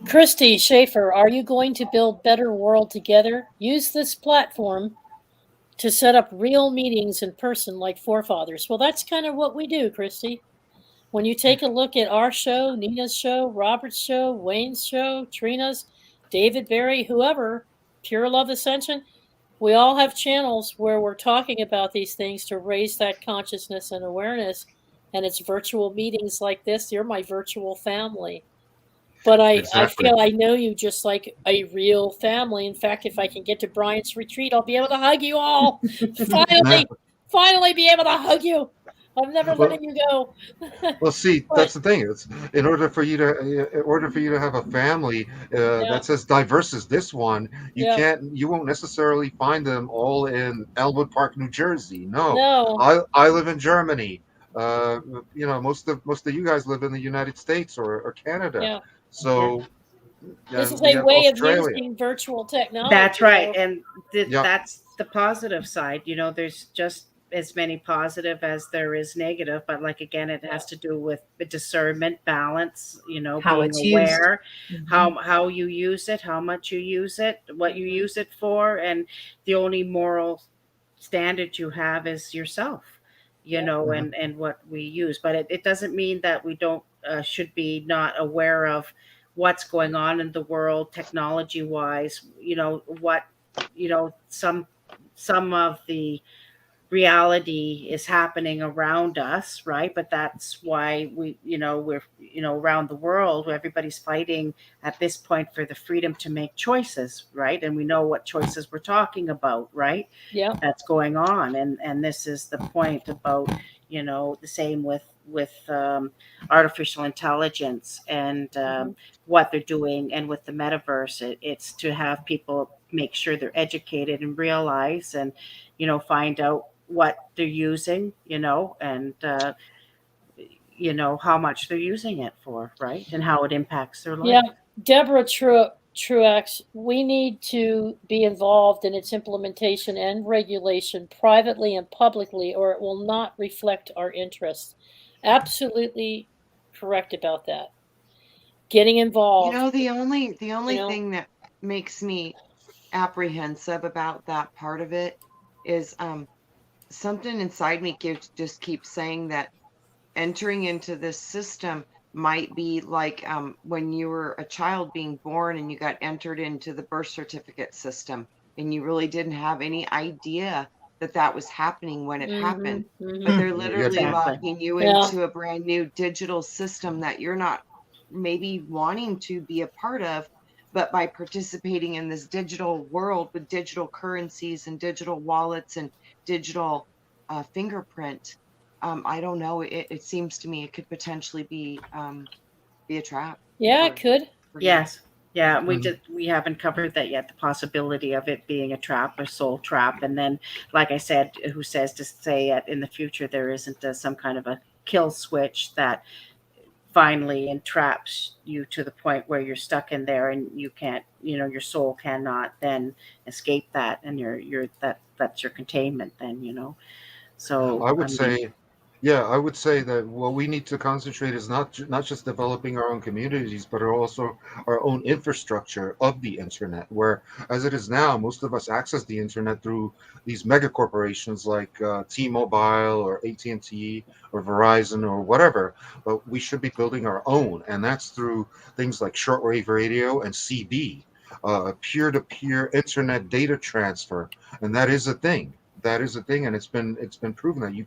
Christy Schaefer, are you going to build Better World Together? Use this platform to set up real meetings in person like forefathers. Well, that's kind of what we do, Christy. When you take a look at our show, Nina's show, Robert's show, Wayne's show, Trina's, David Berry, whoever, Pure Love Ascension, we all have channels where we're talking about these things to raise that consciousness and awareness. And it's virtual meetings like this. You're my virtual family. But I feel I know you just like a real family. In fact, if I can get to Brian's retreat, I'll be able to hug you all. Finally be able to hug you. I'm never letting you go. Well, see, that's the thing. It's in order for you to have a family that's as diverse as this one, you won't necessarily find them all in Elmwood Park, New Jersey. No. I live in Germany. Most of you guys live in the United States or Canada. Yeah. So This is a way of using virtual technology. That's right. And that's the positive side. There's just as many positive as there is negative, but like, again, it has to do with the discernment, balance, how being it's aware, used. how you use it, how much you use it, what you use it for. And the only moral standard you have is yourself, and what we use. But it doesn't mean that we don't should be not aware of what's going on in the world technology wise, some of the reality is happening around us, right? But that's why we're around the world where everybody's fighting at this point for the freedom to make choices, right? And we know what choices we're talking about, right? Yeah, that's going on. And this is the point about the same with artificial intelligence and what they're doing, and with the metaverse, it's to have people make sure they're educated and realize and find out what they're using, and how much they're using it for, right? And how it impacts their life. Yeah, Deborah Truax, we need to be involved in its implementation and regulation privately and publicly, or it will not reflect our interests. Absolutely correct about that. Getting involved. The only thing that makes me apprehensive about that part of it is something inside me just keeps saying that entering into this system might be like when you were a child being born and you got entered into the birth certificate system and you really didn't have any idea that was happening when it happened. But they're literally locking you into a brand new digital system that you're not maybe wanting to be a part of, but by participating in this digital world with digital currencies and digital wallets and digital fingerprint, I don't know. It seems to me it could potentially be a trap. Yeah, it could. Yes. Yeah, we haven't covered that yet, the possibility of it being a trap, a soul trap. And then, like I said, who says to say it in the future there isn't some kind of a kill switch that finally entraps you to the point where you're stuck in there and you can't, your soul cannot then escape that, and that's your containment then. So I would say that what we need to concentrate is not just developing our own communities, but also our own infrastructure of the internet. Where, as it is now, most of us access the internet through these mega corporations like T-Mobile or AT&T or Verizon or whatever. But we should be building our own, and that's through things like shortwave radio and CB, peer-to-peer internet data transfer, and that is a thing. And it's been proven that you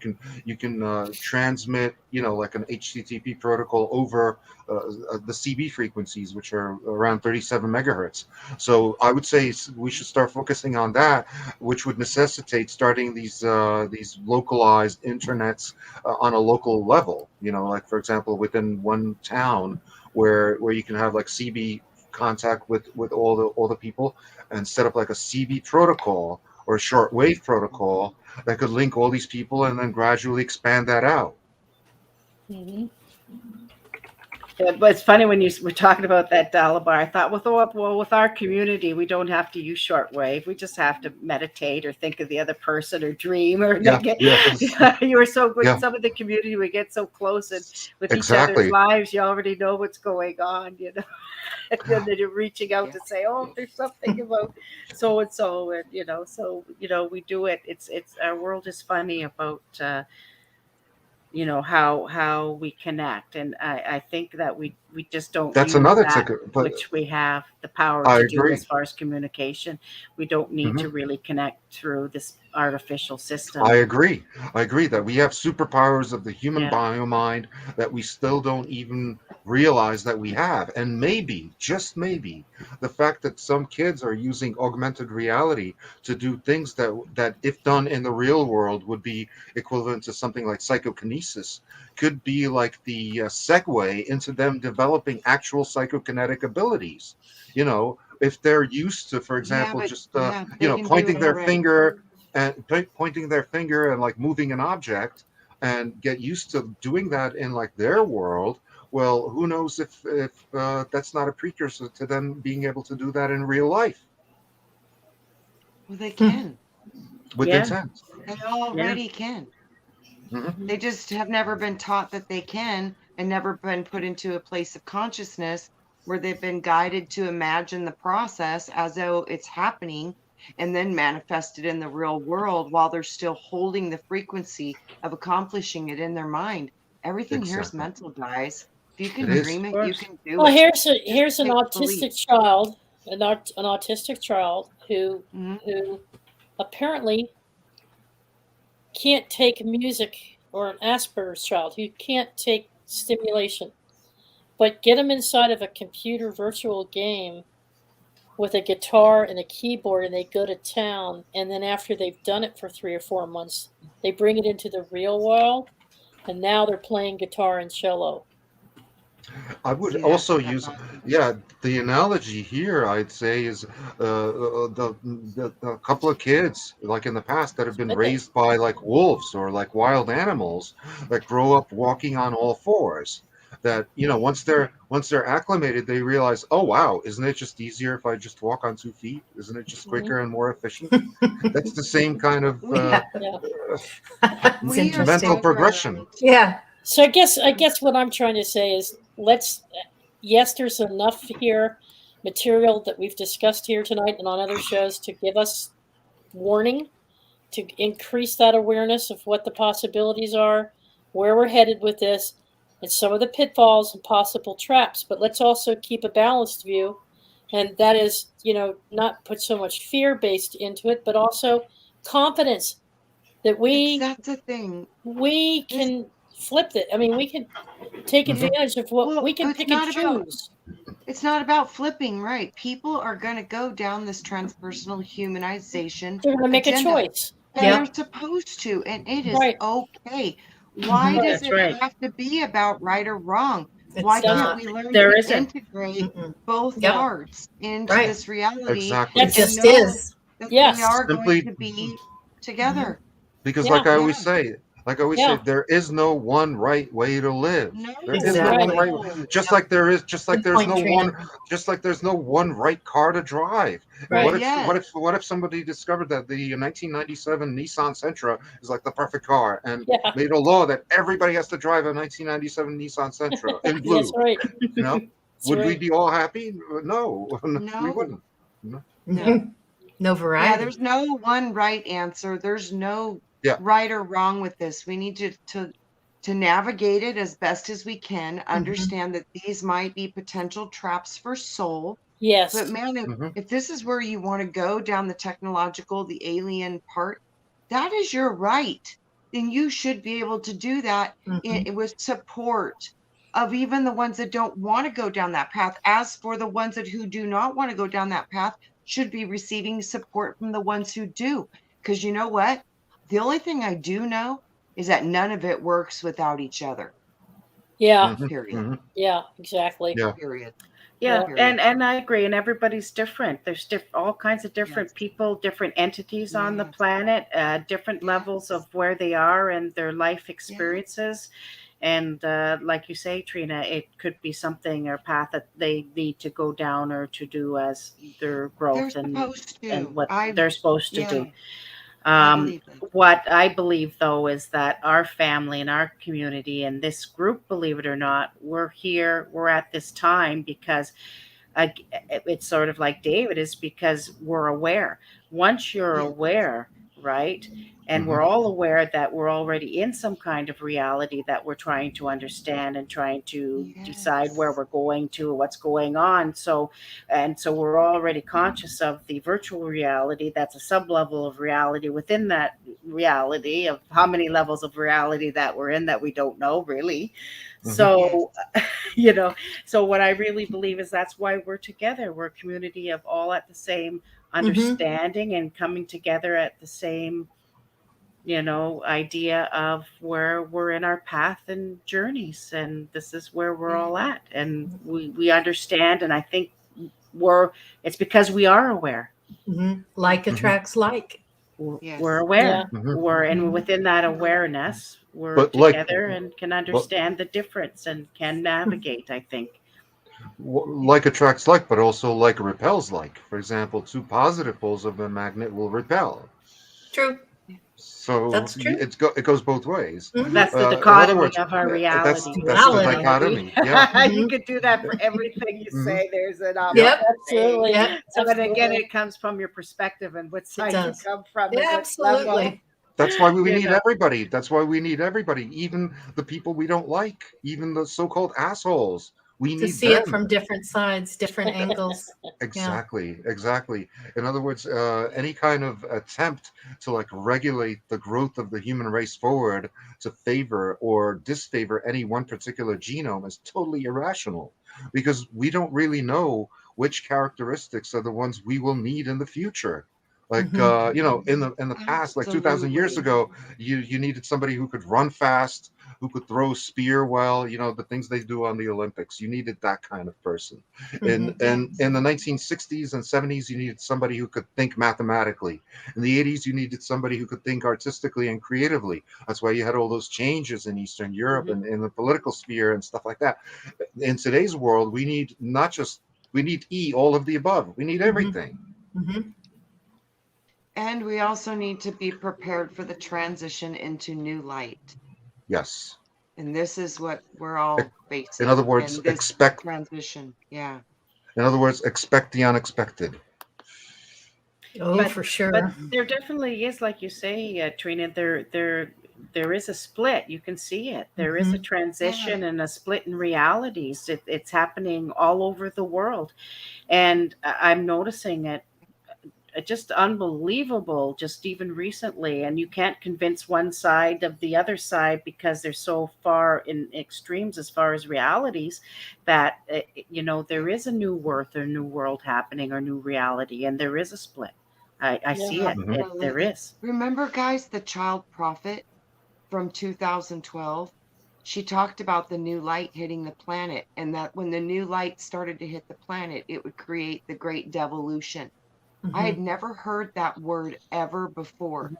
can transmit, like an HTTP protocol over the CB frequencies, which are around 37 megahertz. So I would say we should start focusing on that, which would necessitate starting these localized internets on a local level. Like, for example, within one town where you can have like CB contact with all the people, and set up like a CB protocol or a shortwave protocol that could link all these people and then gradually expand that out. Mm-hmm. Yeah, but it's funny when you were talking about that, Dalibor. I thought, with our community, we don't have to use shortwave. We just have to meditate or think of the other person or dream or you were so good. Some of the community, we get so close and with each other's lives, you already know what's going on, and then you're reaching out to say, oh, there's something about so and so, and so we do it. It's our world is funny about how we connect, and I think that we just don't that's use another that, ticket, which we have the power to do as far as communication. We don't need to really connect through this artificial system. I agree that we have superpowers of the human bio-mind that we still don't even realize that we have. And maybe, just maybe, the fact that some kids are using augmented reality to do things that if done in the real world would be equivalent to something like psychokinesis could be like the segue into them developing actual psychokinetic abilities. If they're used to, for example, pointing their finger and like moving an object, and get used to doing that in like their world, well, who knows if that's not a precursor to them being able to do that in real life. Well, they can. With intent. They already can. Mm-hmm. They just have never been taught that they can, and never been put into a place of consciousness where they've been guided to imagine the process as though it's happening, and then manifested in the real world while they're still holding the frequency of accomplishing it in their mind. Everything here is mental, guys. If you can dream it, you can do it. Well, here's an autistic child, an autistic child who apparently can't take music, or an Asperger's child who can't take stimulation, but get them inside of a computer virtual game with a guitar and a keyboard, and they go to town, and then after they've done it for 3 or 4 months, they bring it into the real world, and now they're playing guitar and cello. I would also use, the analogy here, I'd say, is the couple of kids, like in the past, that have been raised by like wolves or like wild animals that grow up walking on all fours. That, you know, once they're acclimated, they realize, oh wow, isn't it just easier if I just walk on 2 feet? Isn't it just quicker and more efficient? That's the same kind of mental progression. Yeah. So I guess what I'm trying to say is, yes, there's enough here, material that we've discussed here tonight and on other shows, to give us warning, to increase that awareness of what the possibilities are, where we're headed with this, and some of the pitfalls and possible traps. But let's also keep a balanced view, and that is, you know, not put so much fear-based into it, but also confidence that that's the thing. We can flip it. I mean, we can take advantage of what we can pick and choose. It's not about flipping, right? People are going to go down this transpersonal humanization. They're going to make a choice. And they're supposed to, and it is okay. Why does it have to be about right or wrong? Why can't we learn to integrate both parts into this reality? Exactly. It just is. That we are going to be together. Because like I always say, there is no one right way to live. No, there is no one right way. Just like there's no one right car to drive. Right. What if somebody discovered that the 1997 Nissan Sentra is like the perfect car and made a law that everybody has to drive a 1997 Nissan Sentra in blue? That's right. You know, would we be all happy? No, we wouldn't. No variety. Yeah, there's no one right answer. There's no right or wrong with this. We need to navigate it as best as we can, understand that these might be potential traps for soul. Yes. But man, if this is where you want to go down the technological, the alien part, that is your right. Then you should be able to do that with support of even the ones that don't want to go down that path. As for the ones who do not want to go down that path, should be receiving support from the ones who do. Because you know what? The only thing I do know is that none of it works without each other. Yeah. Period. Yeah, exactly. Yeah. Period. Yeah, and I agree. And everybody's different. There's all kinds of different people, different entities on the planet, different levels of where they are and their life experiences. And like you say, Trina, it could be something or path that they need to go down or to do as their growth and what they're supposed to do. What I believe, though, is that our family and our community and this group, believe it or not, we're at this time because it's sort of like David is, because we're aware. Once you're aware, right? And we're all aware that we're already in some kind of reality that we're trying to understand and trying to decide where we're going to, what's going on. So we're already conscious of the virtual reality. That's a sub-level of reality within that reality of how many levels of reality that we're in that we don't know really. So, so what I really believe is that's why we're together. We're a community of all at the same understanding and coming together at the same idea of where we're in our path and journeys, and this is where we're all at, and we understand, and I think it's because we are aware. Like attracts like. We're aware. And within that awareness, together and can understand the difference and can navigate, I think. Like attracts like, but also like repels like. For example, two positive poles of a magnet will repel. True. So that's true. It goes both ways. That's the dichotomy of our reality. That's the dichotomy. Yeah. You could do that for everything you say. There's an Yep, absolutely. Yep. So, but again, it comes from your perspective and what side you come from. Yeah, absolutely. That's why we need everybody. That's why we need everybody, even the people we don't like, even the so-called assholes. We need to see it from different sides, different angles. Exactly. In other words, any kind of attempt to like regulate the growth of the human race forward to favor or disfavor any one particular genome is totally irrational, because we don't really know which characteristics are the ones we will need in the future. Like in the past, like 2,000 years ago, you needed somebody who could run fast, who could throw spear well, the things they do on the Olympics. You needed that kind of person. In the 1960s and 70s, you needed somebody who could think mathematically. In the 80s, you needed somebody who could think artistically and creatively. That's why you had all those changes in Eastern Europe and in the political sphere and stuff like that. In today's world, we need all of the above. We need everything. And we also need to be prepared for the transition into new light. Yes. And this is what we're all facing. In other words, expect transition. Yeah. In other words, expect the unexpected. For sure. But there definitely is, like you say, Trina, there is a split. You can see it. There is a transition and a split in realities. It's happening all over the world. And I'm noticing it. Just unbelievable, just even recently. And you can't convince one side of the other side because they're so far in extremes as far as realities that, there is a new worth or new world happening or new reality. And there is a split. I see it. There is. Remember, guys, the child prophet from 2012? She talked about the new light hitting the planet, and that when the new light started to hit the planet, it would create the great devolution. I had never heard that word ever before.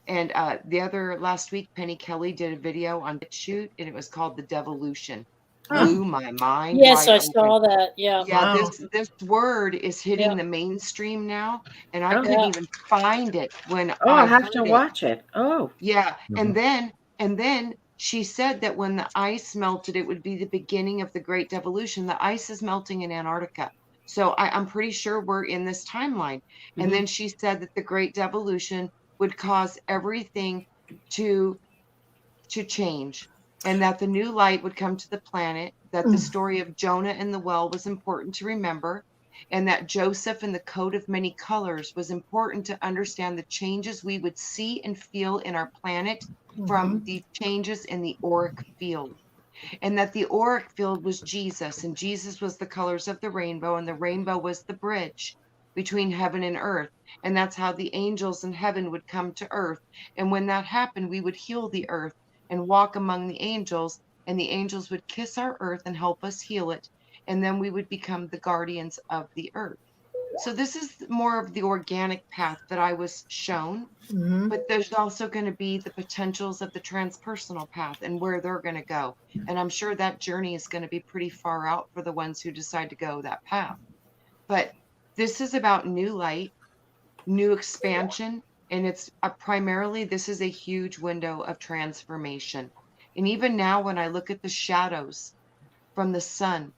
And last week, Penny Kelly did a video on BitChute, and it was called The Devolution. Blew my mind. Yes, I saw that. Yeah. Yeah, this word is hitting the mainstream now, and I couldn't even find it when I have to watch it. Oh. Yeah. And then she said that when the ice melted, it would be the beginning of the great devolution. The ice is melting in Antarctica. So I'm pretty sure we're in this timeline. And then she said that the great devolution would cause everything to change, and that the new light would come to the planet, that the story of Jonah and the well was important to remember, and that Joseph and the coat of many colors was important to understand the changes we would see and feel in our planet from the changes in the auric field. And that the auric field was Jesus, and Jesus was the colors of the rainbow, and the rainbow was the bridge between heaven and earth. And that's how the angels in heaven would come to earth. And when that happened, we would heal the earth and walk among the angels, and the angels would kiss our earth and help us heal it. And then we would become the guardians of the earth. So this is more of the organic path that I was shown, but there's also going to be the potentials of the transpersonal path and where they're going to go. And I'm sure that journey is going to be pretty far out for the ones who decide to go that path. But this is about new light, new expansion, and it's primarily, this is a huge window of transformation. And even now, when I look at the shadows from the sun,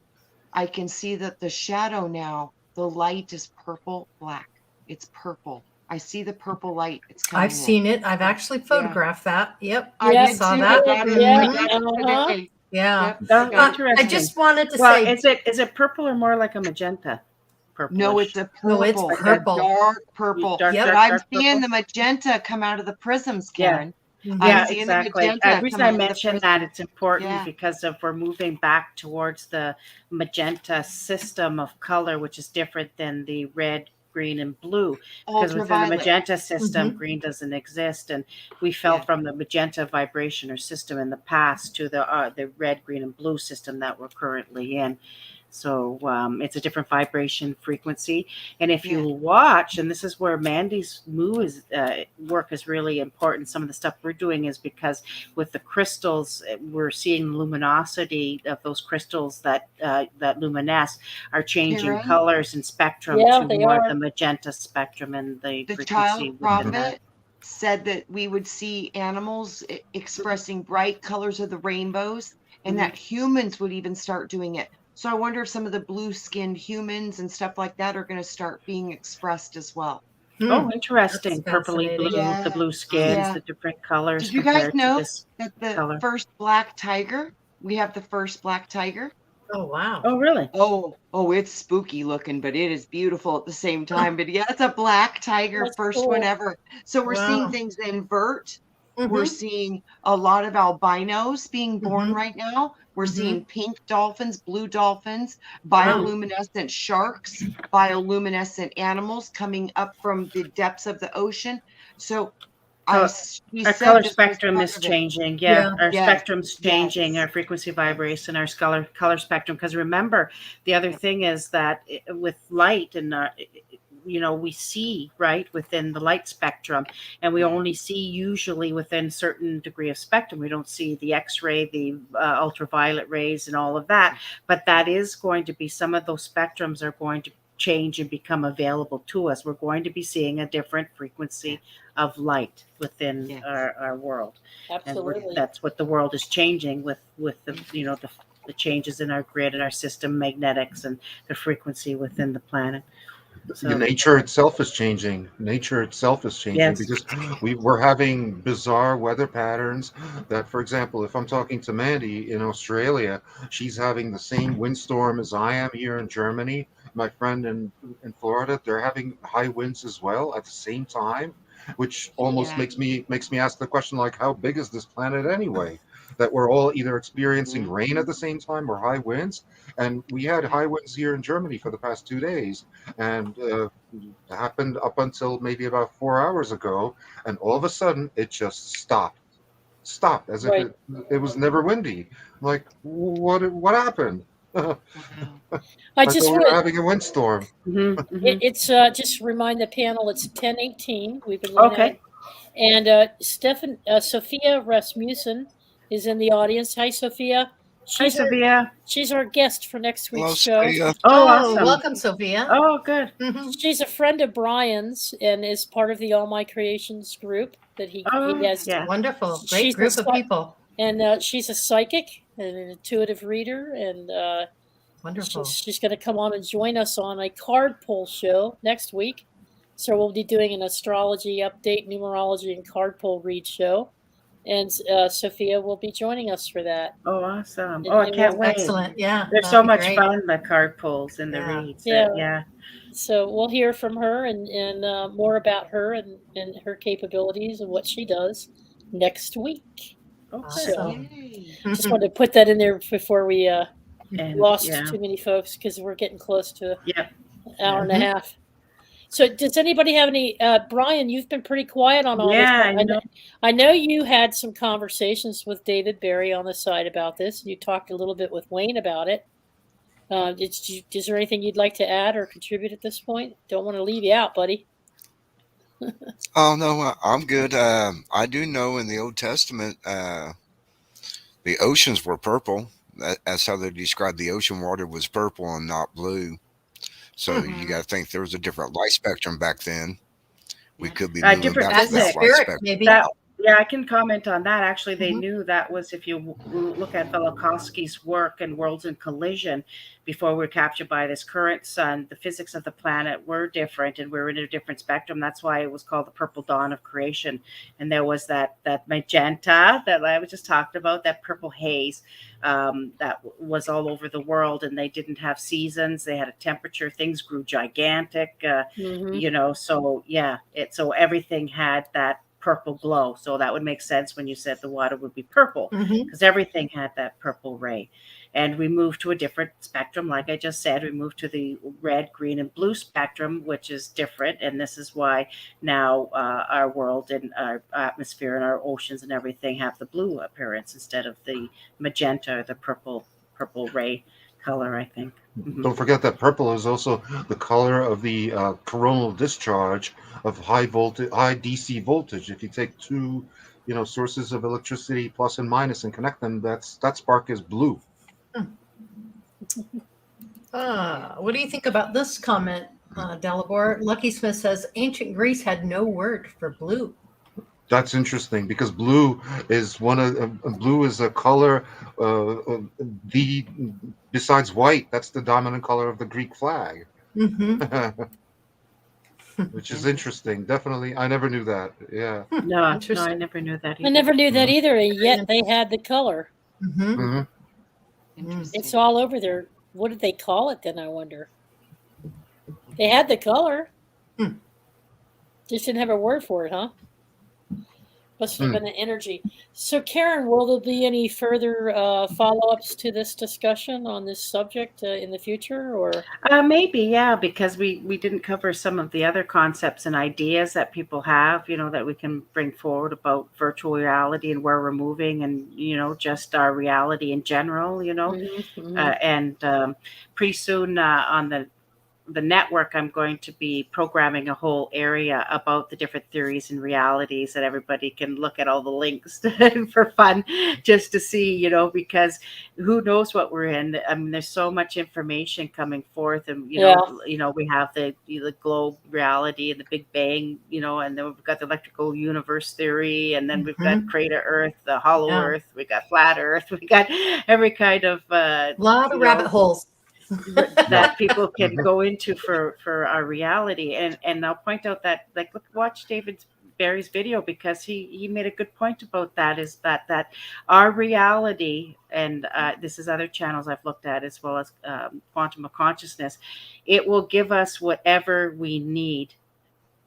I can see that the shadow now, the light is purple black. It's purple. I see the purple light. It's coming. I've seen it. I've actually photographed that. Yep. I saw too. that. Yeah. I just wanted to say, is it purple or more like a magenta? Purple. No, it's a purple. No, it's purple. Dark purple. But I'm seeing the magenta come out of the prisms, Karen. Yeah, exactly. The reason I mentioned that, it's important because if we're moving back towards the magenta system of color, which is different than the red, green, and blue, because within the magenta system, green doesn't exist, and we fell from the magenta vibration or system in the past to the red, green, and blue system that we're currently in. So it's a different vibration frequency. And if you watch, and this is where Mandy's work is really important. Some of the stuff we're doing is because with the crystals, we're seeing luminosity of those crystals that luminesce are changing colors and spectrum to more of the magenta spectrum and the frequency. Child prophet said that we would see animals expressing bright colors of the rainbows, and that humans would even start doing it. So I wonder if some of the blue-skinned humans and stuff like that are going to start being expressed as well. Oh, interesting. Purpley blue, the blue skins, the different colors. Did you guys know that the first black tiger, we have the first black tiger? Oh, wow. Oh, really? Oh, it's spooky looking, but it is beautiful at the same time. But yeah, it's a black tiger, first one ever. So we're seeing things invert. We're seeing a lot of albinos being born right now. We're seeing pink dolphins, blue dolphins, bioluminescent sharks, bioluminescent animals coming up from the depths of the ocean. So our color spectrum is changing. Our spectrum's changing, our frequency vibration, our color spectrum. Because remember, the other thing is that with light and we see right within the light spectrum, and we only see usually within certain degree of spectrum. We don't see the X-ray, the ultraviolet rays, and all of that. But that is going to be, some of those spectrums are going to change and become available to us. We're going to be seeing a different frequency of light within our world. Absolutely. And that's what the world is changing with the changes in our grid and our system magnetics and the frequency within the planet. So, nature itself is changing. Because we're having bizarre weather patterns that, for example, if I'm talking to Mandy in Australia, she's having the same windstorm as I am here in Germany. My friend in Florida, they're having high winds as well at the same time, which almost makes me ask the question, like, how big is this planet anyway? That we're all either experiencing rain at the same time or high winds. And we had high winds here in Germany for the past 2 days, and it happened up until maybe about 4 hours ago, and all of a sudden it just stopped as if it was never windy. Like, what happened? I just thought we were having a windstorm. It's just remind the panel it's 10:18. We've been looking at it. And Sophia Rasmussen is in the audience. Hi, Sophia. Sophia. She's our guest for next week's show. Sophia. Awesome. Welcome, Sophia. Oh, good. She's a friend of Brian's and is part of the All My Creations group that he has. Yeah. Wonderful. Great group of people. And she's a psychic and an intuitive reader. And wonderful. She's going to come on and join us on a card pull show next week. So we'll be doing an astrology update, numerology, and card pull read show. And Sophia will be joining us for that. Oh, awesome. I can't wait. Excellent. Yeah. There's so much fun, the card pulls and the reads. So we'll hear from her and more about her and her capabilities and what she does next week. So just wanted to put that in there before we lost too many folks, because we're getting close to an hour and a half. So does anybody have any, Brian, you've been pretty quiet on all this. I know you had some conversations with David Berry on the side about this. You talked a little bit with Wayne about it. Is there anything you'd like to add or contribute at this point? Don't want to leave you out, buddy. Oh, no, I'm good. I do know in the Old Testament, the oceans were purple. That's how they described the ocean water was purple and not blue. So you got to think there was a different light spectrum back then. We could be moving different back to that light spectrum. Maybe. I can comment on that. Actually, they knew that was, if you look at Velikovsky's work and Worlds in Collision, before we were captured by this current sun, the physics of the planet were different and we're in a different spectrum. That's why it was called the purple dawn of creation. And there was that magenta that I was just talking about, that purple haze that was all over the world, and they didn't have seasons. They had a temperature. Things grew gigantic, so everything had that purple glow. So that would make sense when you said the water would be purple, because everything had that purple ray. And we moved to a different spectrum. Like I just said, we moved to the red, green, and blue spectrum, which is different. And this is why now our world and our atmosphere and our oceans and everything have the blue appearance instead of the magenta or the purple ray color, I think. Don't forget that purple is also the color of the coronal discharge of high DC voltage. If you take two, sources of electricity, plus and minus, and connect them, that spark is blue. What do you think about this comment, Dalibor? Lucky Smith says ancient Greece had no word for blue. That's interesting because blue is a color. Besides white, that's the dominant color of the Greek flag. Mm-hmm. Which is interesting. Definitely, I never knew that. Yeah. No, I never knew that either. I never knew that either, and yet they had the color. Mm-hmm. Mm-hmm. Interesting. It's all over there. What did they call it then, I wonder? They had the color. Just didn't have a word for it, huh? Must have been an energy. So, Karen, will there be any further follow-ups to this discussion on this subject in the future, or maybe, yeah, because we didn't cover some of the other concepts and ideas that people have, that we can bring forward about virtual reality and where we're moving, and just our reality in general, and pretty soon on the network, I'm going to be programming a whole area about the different theories and realities, that everybody can look at all the links for fun, just to see, because who knows what we're in. I mean, there's so much information coming forth, and we have the globe reality and the Big Bang, and then we've got the electrical universe theory, and then we've got crater Earth, the hollow Earth, we got flat Earth, we got every kind of lot of rabbit holes that people can go into for our reality. And I'll point out that, watch David Barry's video, because he made a good point about that, is that our reality, and this is other channels I've looked at, as well as quantum of consciousness, it will give us whatever we need.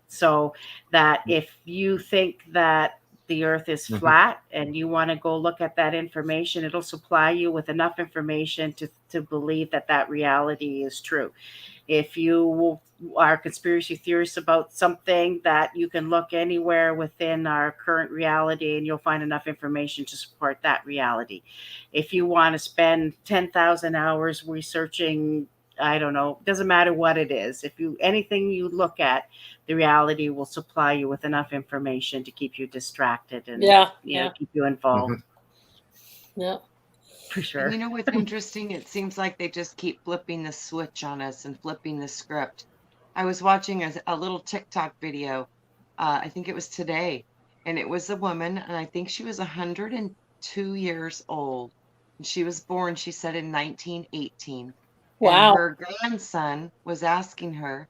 So that if you think that the earth is flat and you want to go look at that information, it'll supply you with enough information to believe that reality is true. If you are conspiracy theorists about something, that you can look anywhere within our current reality and you'll find enough information to support that reality. If you want to spend 10,000 hours researching, I don't know, doesn't matter what it is. Anything you look at, the reality will supply you with enough information to keep you distracted and keep you involved. Yeah, for sure. And you know what's interesting? It seems like they just keep flipping the switch on us and flipping the script. I was watching a little TikTok video. I think it was today, and it was a woman, and I think she was 102 years old. And she was born, she said, in 1918. Wow. And her grandson was asking her,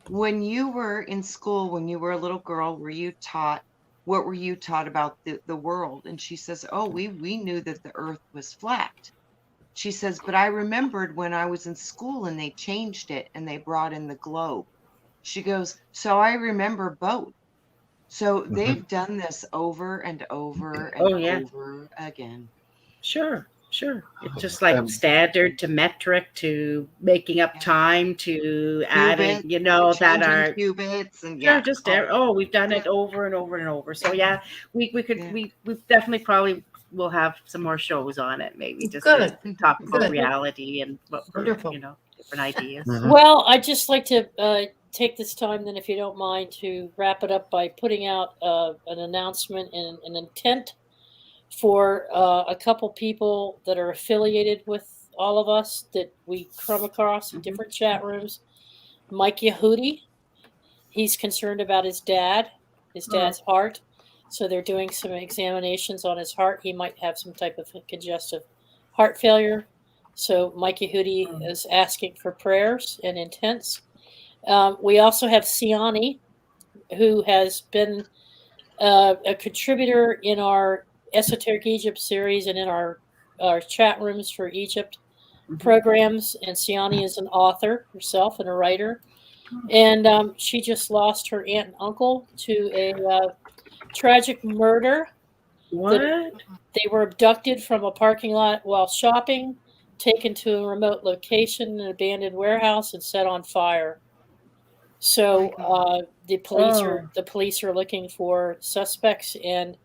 when you were in school, when you were a little girl, what were you taught about the world? And she says, oh, we knew that the earth was flat. She says, but I remembered when I was in school and they changed it and they brought in the globe. She goes, so I remember both. So they've done this over and over and over again. Sure. It's just like standard to metric to making up time to adding, that are qubits and we've done it over and over and over. So we definitely probably will have some more shows on it, maybe just to talk about reality and what different ideas. Well, I'd just like to take this time then, if you don't mind, to wrap it up by putting out an announcement and an intent for a couple people that are affiliated with all of us that we come across in different chat rooms. Mike Yehudi, he's concerned about his dad's heart. So they're doing some examinations on his heart. He might have some type of congestive heart failure. So Mike Yehudi is asking for prayers and intents. We also have Siani, who has been a contributor in our Esoteric Egypt series and in our chat rooms for Egypt programs. And Siani is an author herself and a writer. And she just lost her aunt and uncle to a tragic murder. What? They were abducted from a parking lot while shopping, taken to a remote location, an abandoned warehouse, and set on fire. So the police are looking for suspects, and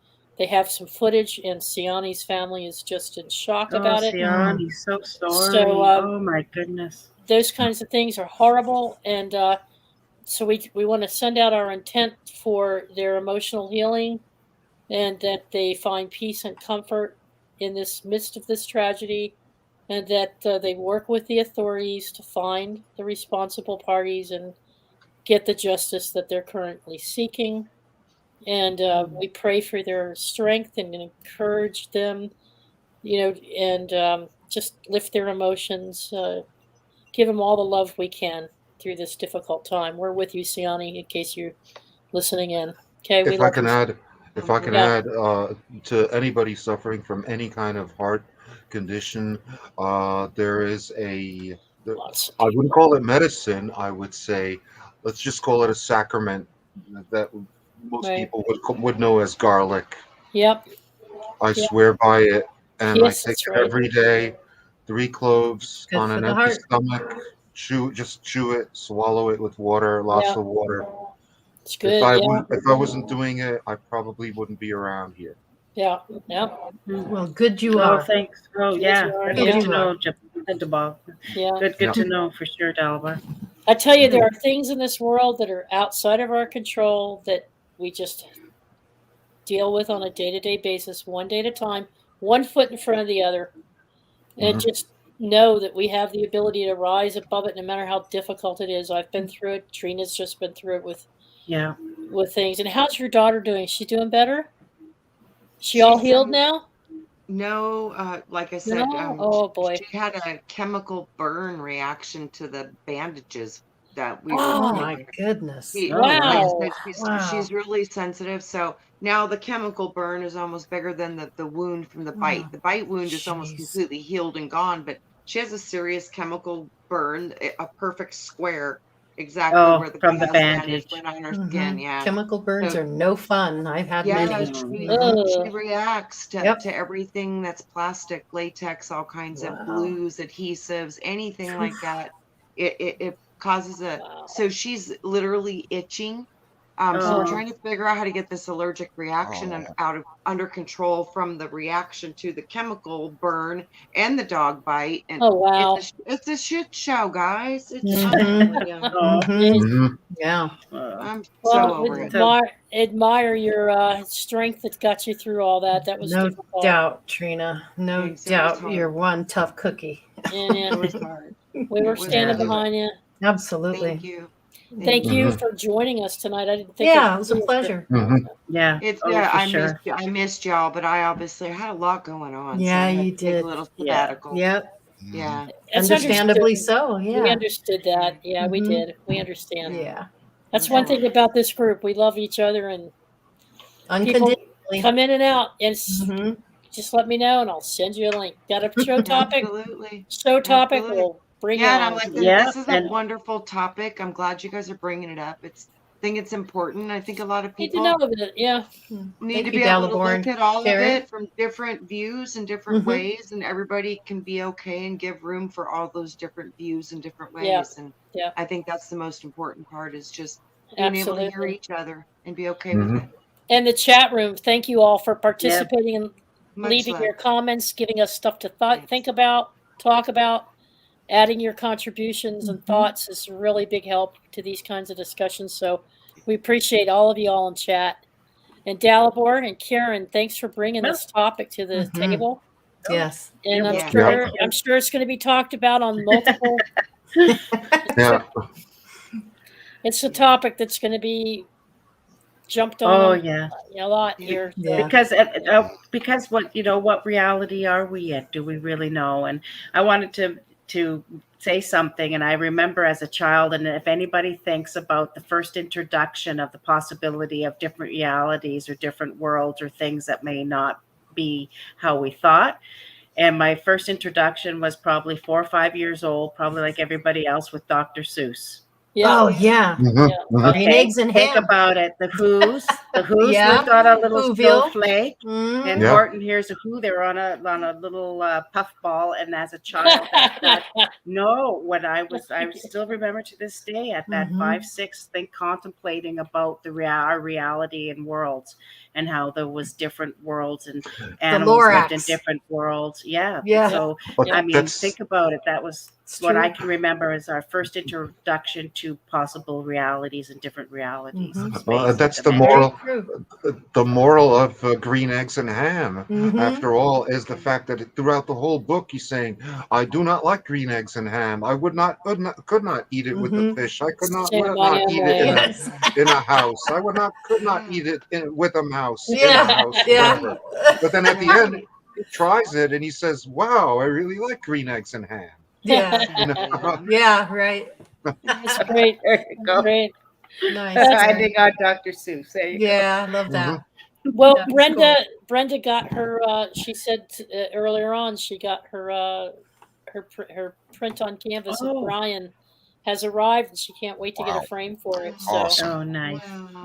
They have some footage, and Siani's family is just in shock about it. Siani, so sorry. So, oh my goodness. Those kinds of things are horrible, and so we want to send out our intent for their emotional healing, and that they find peace and comfort in this midst of this tragedy, and that they work with the authorities to find the responsible parties and get the justice that they're currently seeking. And we pray for their strength and encourage them, and just lift their emotions, give them all the love we can through this difficult time. We're with you, Siani, in case you're listening in. Okay, if I can add to anybody suffering from any kind of heart condition, there is I wouldn't call it medicine. I would say, let's just call it a sacrament that most people would know as garlic. Yep. I swear by it, and I take it every day. 3 cloves on an empty stomach. Just chew it, swallow it with water, lots of water. It's good. If I wasn't doing it, I probably wouldn't be around here. Yeah. Well, good you are. Thanks. Oh, yeah. Good to know, Dalibor. Yeah. Good to know for sure, Dalibor. I tell you, there are things in this world that are outside of our control that we just deal with on a day-to-day basis, one day at a time, one foot in front of the other, and just know that we have the ability to rise above it no matter how difficult it is. I've been through it. Trina's just been through it with things. And how's your daughter doing? Is she doing better? She's all healed now? No, like I said, oh boy, she had a chemical burn reaction to the bandages that we were. My goodness! Wow. She's really sensitive. So now the chemical burn is almost bigger than the wound from the bite. The bite wound is almost completely healed and gone, but she has a serious chemical burn, a perfect square. Exactly where the from the bandage went on her skin. Yeah, chemical burns are no fun. I've had many. She reacts to everything that's plastic, latex, all kinds of glues, adhesives, anything like that. It causes so she's literally itching. So we're trying to figure out how to get this allergic reaction under control from the reaction to the chemical burn and the dog bite. And it's a shit show, guys. It's yeah. I'm so over it. Admire your strength that got you through all that. That was no difficult. doubt, Trina. No doubt, you're one tough cookie. It was hard. We were standing behind you. Absolutely. Thank you. Thank you for joining us tonight. I didn't think. Yeah, it was a pleasure. Yeah, I missed y'all, but I obviously had a lot going on. Yeah, so you did. A little sabbatical. Yep. Yeah. Understandably so. Yeah. We understood that. Yeah, we did. We understand. Yeah. That's one thing about this group. We love each other, and people come in and out, and just let me know, and I'll send you a link. Got a show topic? Absolutely. Show topic. We'll bring it on. And I'm like, this is a wonderful topic. I'm glad you guys are bringing it up. I think it's important. I think a lot of people need to know of it. Yeah. Need to be able to look at all of it from different views and different ways, and everybody can be okay and give room for all those different views and different ways. And I think that's the most important part, is just being able to hear each other and be okay with it. And the chat room, thank you all for participating and leaving your comments, giving us stuff to think about, talk about. Adding your contributions and thoughts is a really big help to these kinds of discussions. So we appreciate all of you all in chat. And Dalibor and Karen, thanks for bringing this topic to the table. Yes. And I'm sure it's going to be talked about on multiple. It's a topic that's going to be jumped on. A lot here. Yeah. Because what reality are we at? Do we really know? And I wanted to say something, and I remember as a child, and if anybody thinks about the first introduction of the possibility of different realities or different worlds or things that may not be how we thought, and my first introduction was probably 4 or 5 years old, probably like everybody else, with Dr. Seuss. Oh yeah. Eggs and think about it. The Who's lived on a little snowflake, and Horton hears a Who. They're on a little puffball, and as a child, when I still remember to this day at that 5, 6 thing, contemplating about our reality and worlds, and how there was different worlds and animals lived in different worlds. Yeah. So I mean, think about it. That was what I can remember as our first introduction to possible realities and different realities. Well, that's the moral. The moral of Green Eggs and Ham, after all, is the fact that throughout the whole book, he's saying, "I do not like green eggs and ham. I could not eat it with the fish. I could not eat it in a house. I could not eat it with a mouse in a house." Whatever. But then at the end, he tries it and he says, "Wow, I really like green eggs and ham." Yeah. Yeah. Right. That's great. There you go. Great. Nice. Finding out Dr. Seuss. There you go. Yeah, I love that. Well, Brenda got her. She said earlier on she got her print on canvas of Brian has arrived, and she can't wait to get a frame for it. So, nice.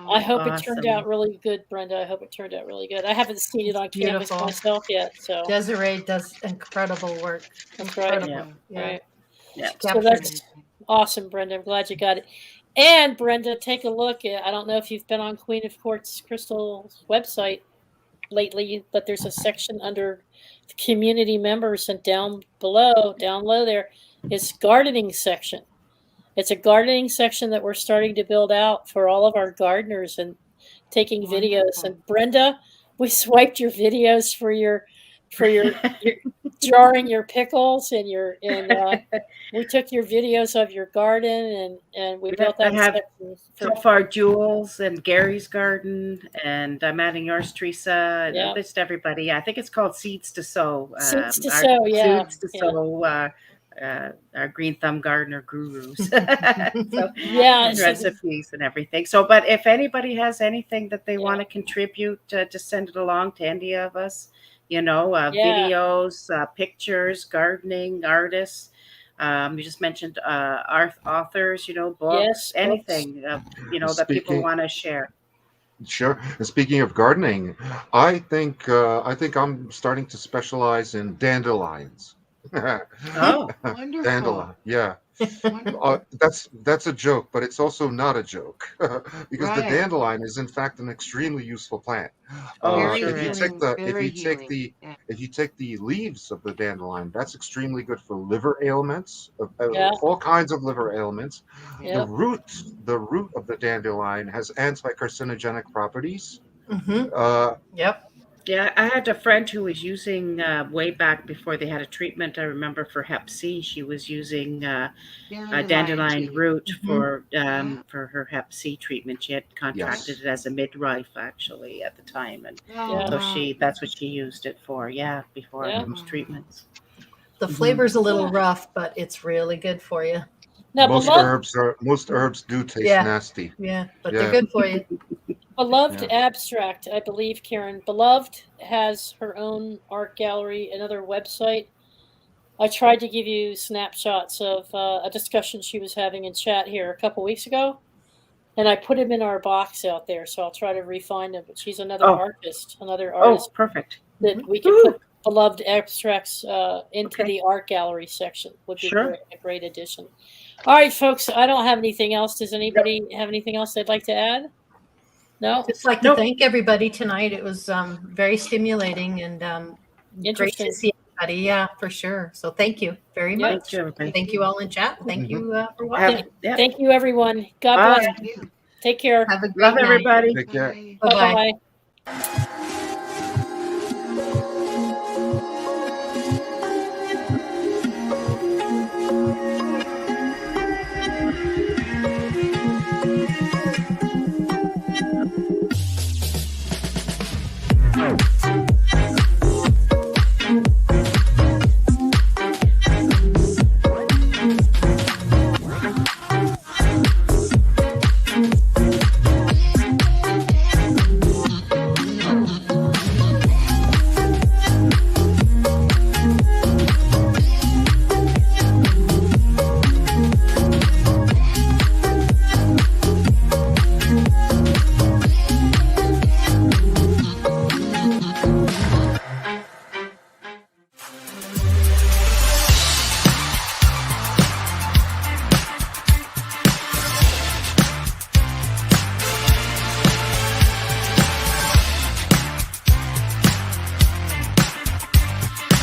I hope it turned out really good, Brenda. I hope it turned out really good. I haven't seen it on canvas myself yet. So Desiree does incredible work. That's right. Yeah. Right. Yeah. So that's awesome, Brenda. I'm glad you got it. And Brenda, take a look at, I don't know if you've been on Queen of Quartz Crystal's website lately, but there's a section under community members, and down low there is gardening section. It's a gardening section that we're starting to build out for all of our gardeners and taking videos. And Brenda, we swiped your videos for your jarring your pickles and we took your videos of your garden and we built that section. So far, Jules and Gary's garden, and I'm adding yours, Teresa, and just everybody. I think it's called Seeds to Sow. Seeds to Sow, Seeds to Sow. Our green thumb gardener gurus. So, recipes and everything. So, but if anybody has anything that they want to contribute, just send it along to any of us. Videos, pictures, gardening, artists. You just mentioned authors, books, anything, that people want to share. Sure. And speaking of gardening, I think I'm starting to specialize in dandelions. Oh, wonderful. Dandelion, yeah. That's a joke, but it's also not a joke because the dandelion is in fact an extremely useful plant. If you take the leaves of the dandelion, that's extremely good for liver ailments, all kinds of liver ailments. The root of the dandelion has anti-carcinogenic properties. Yeah, I had a friend who was using way back before they had a treatment. I remember for Hep C, she was using dandelion root for her Hep C treatment. She had contracted it as a midwife actually at the time, and so that's what she used it for. Before those treatments. The flavor's a little rough, but it's really good for you. Now, most herbs do taste nasty. Yeah, but they're good for you. Beloved Abstract, I believe, Karen. Beloved has her own art gallery, another website. I tried to give you snapshots of a discussion she was having in chat here a couple weeks ago, and I put them in our box out there, so I'll try to refine them. But she's another artist. Oh, perfect. That we can put Beloved Abstracts into the art gallery section. Would be a great addition. All right, folks, I don't have anything else. Does anybody have anything else they'd like to add? No? Just like to thank everybody tonight. It was very stimulating and great to see everybody. Yeah, for sure. So thank you very much. Thank you all in chat. Thank you for watching. Thank you, everyone. God bless. Take care. Have a great night. Love everybody. Take care. Bye-bye.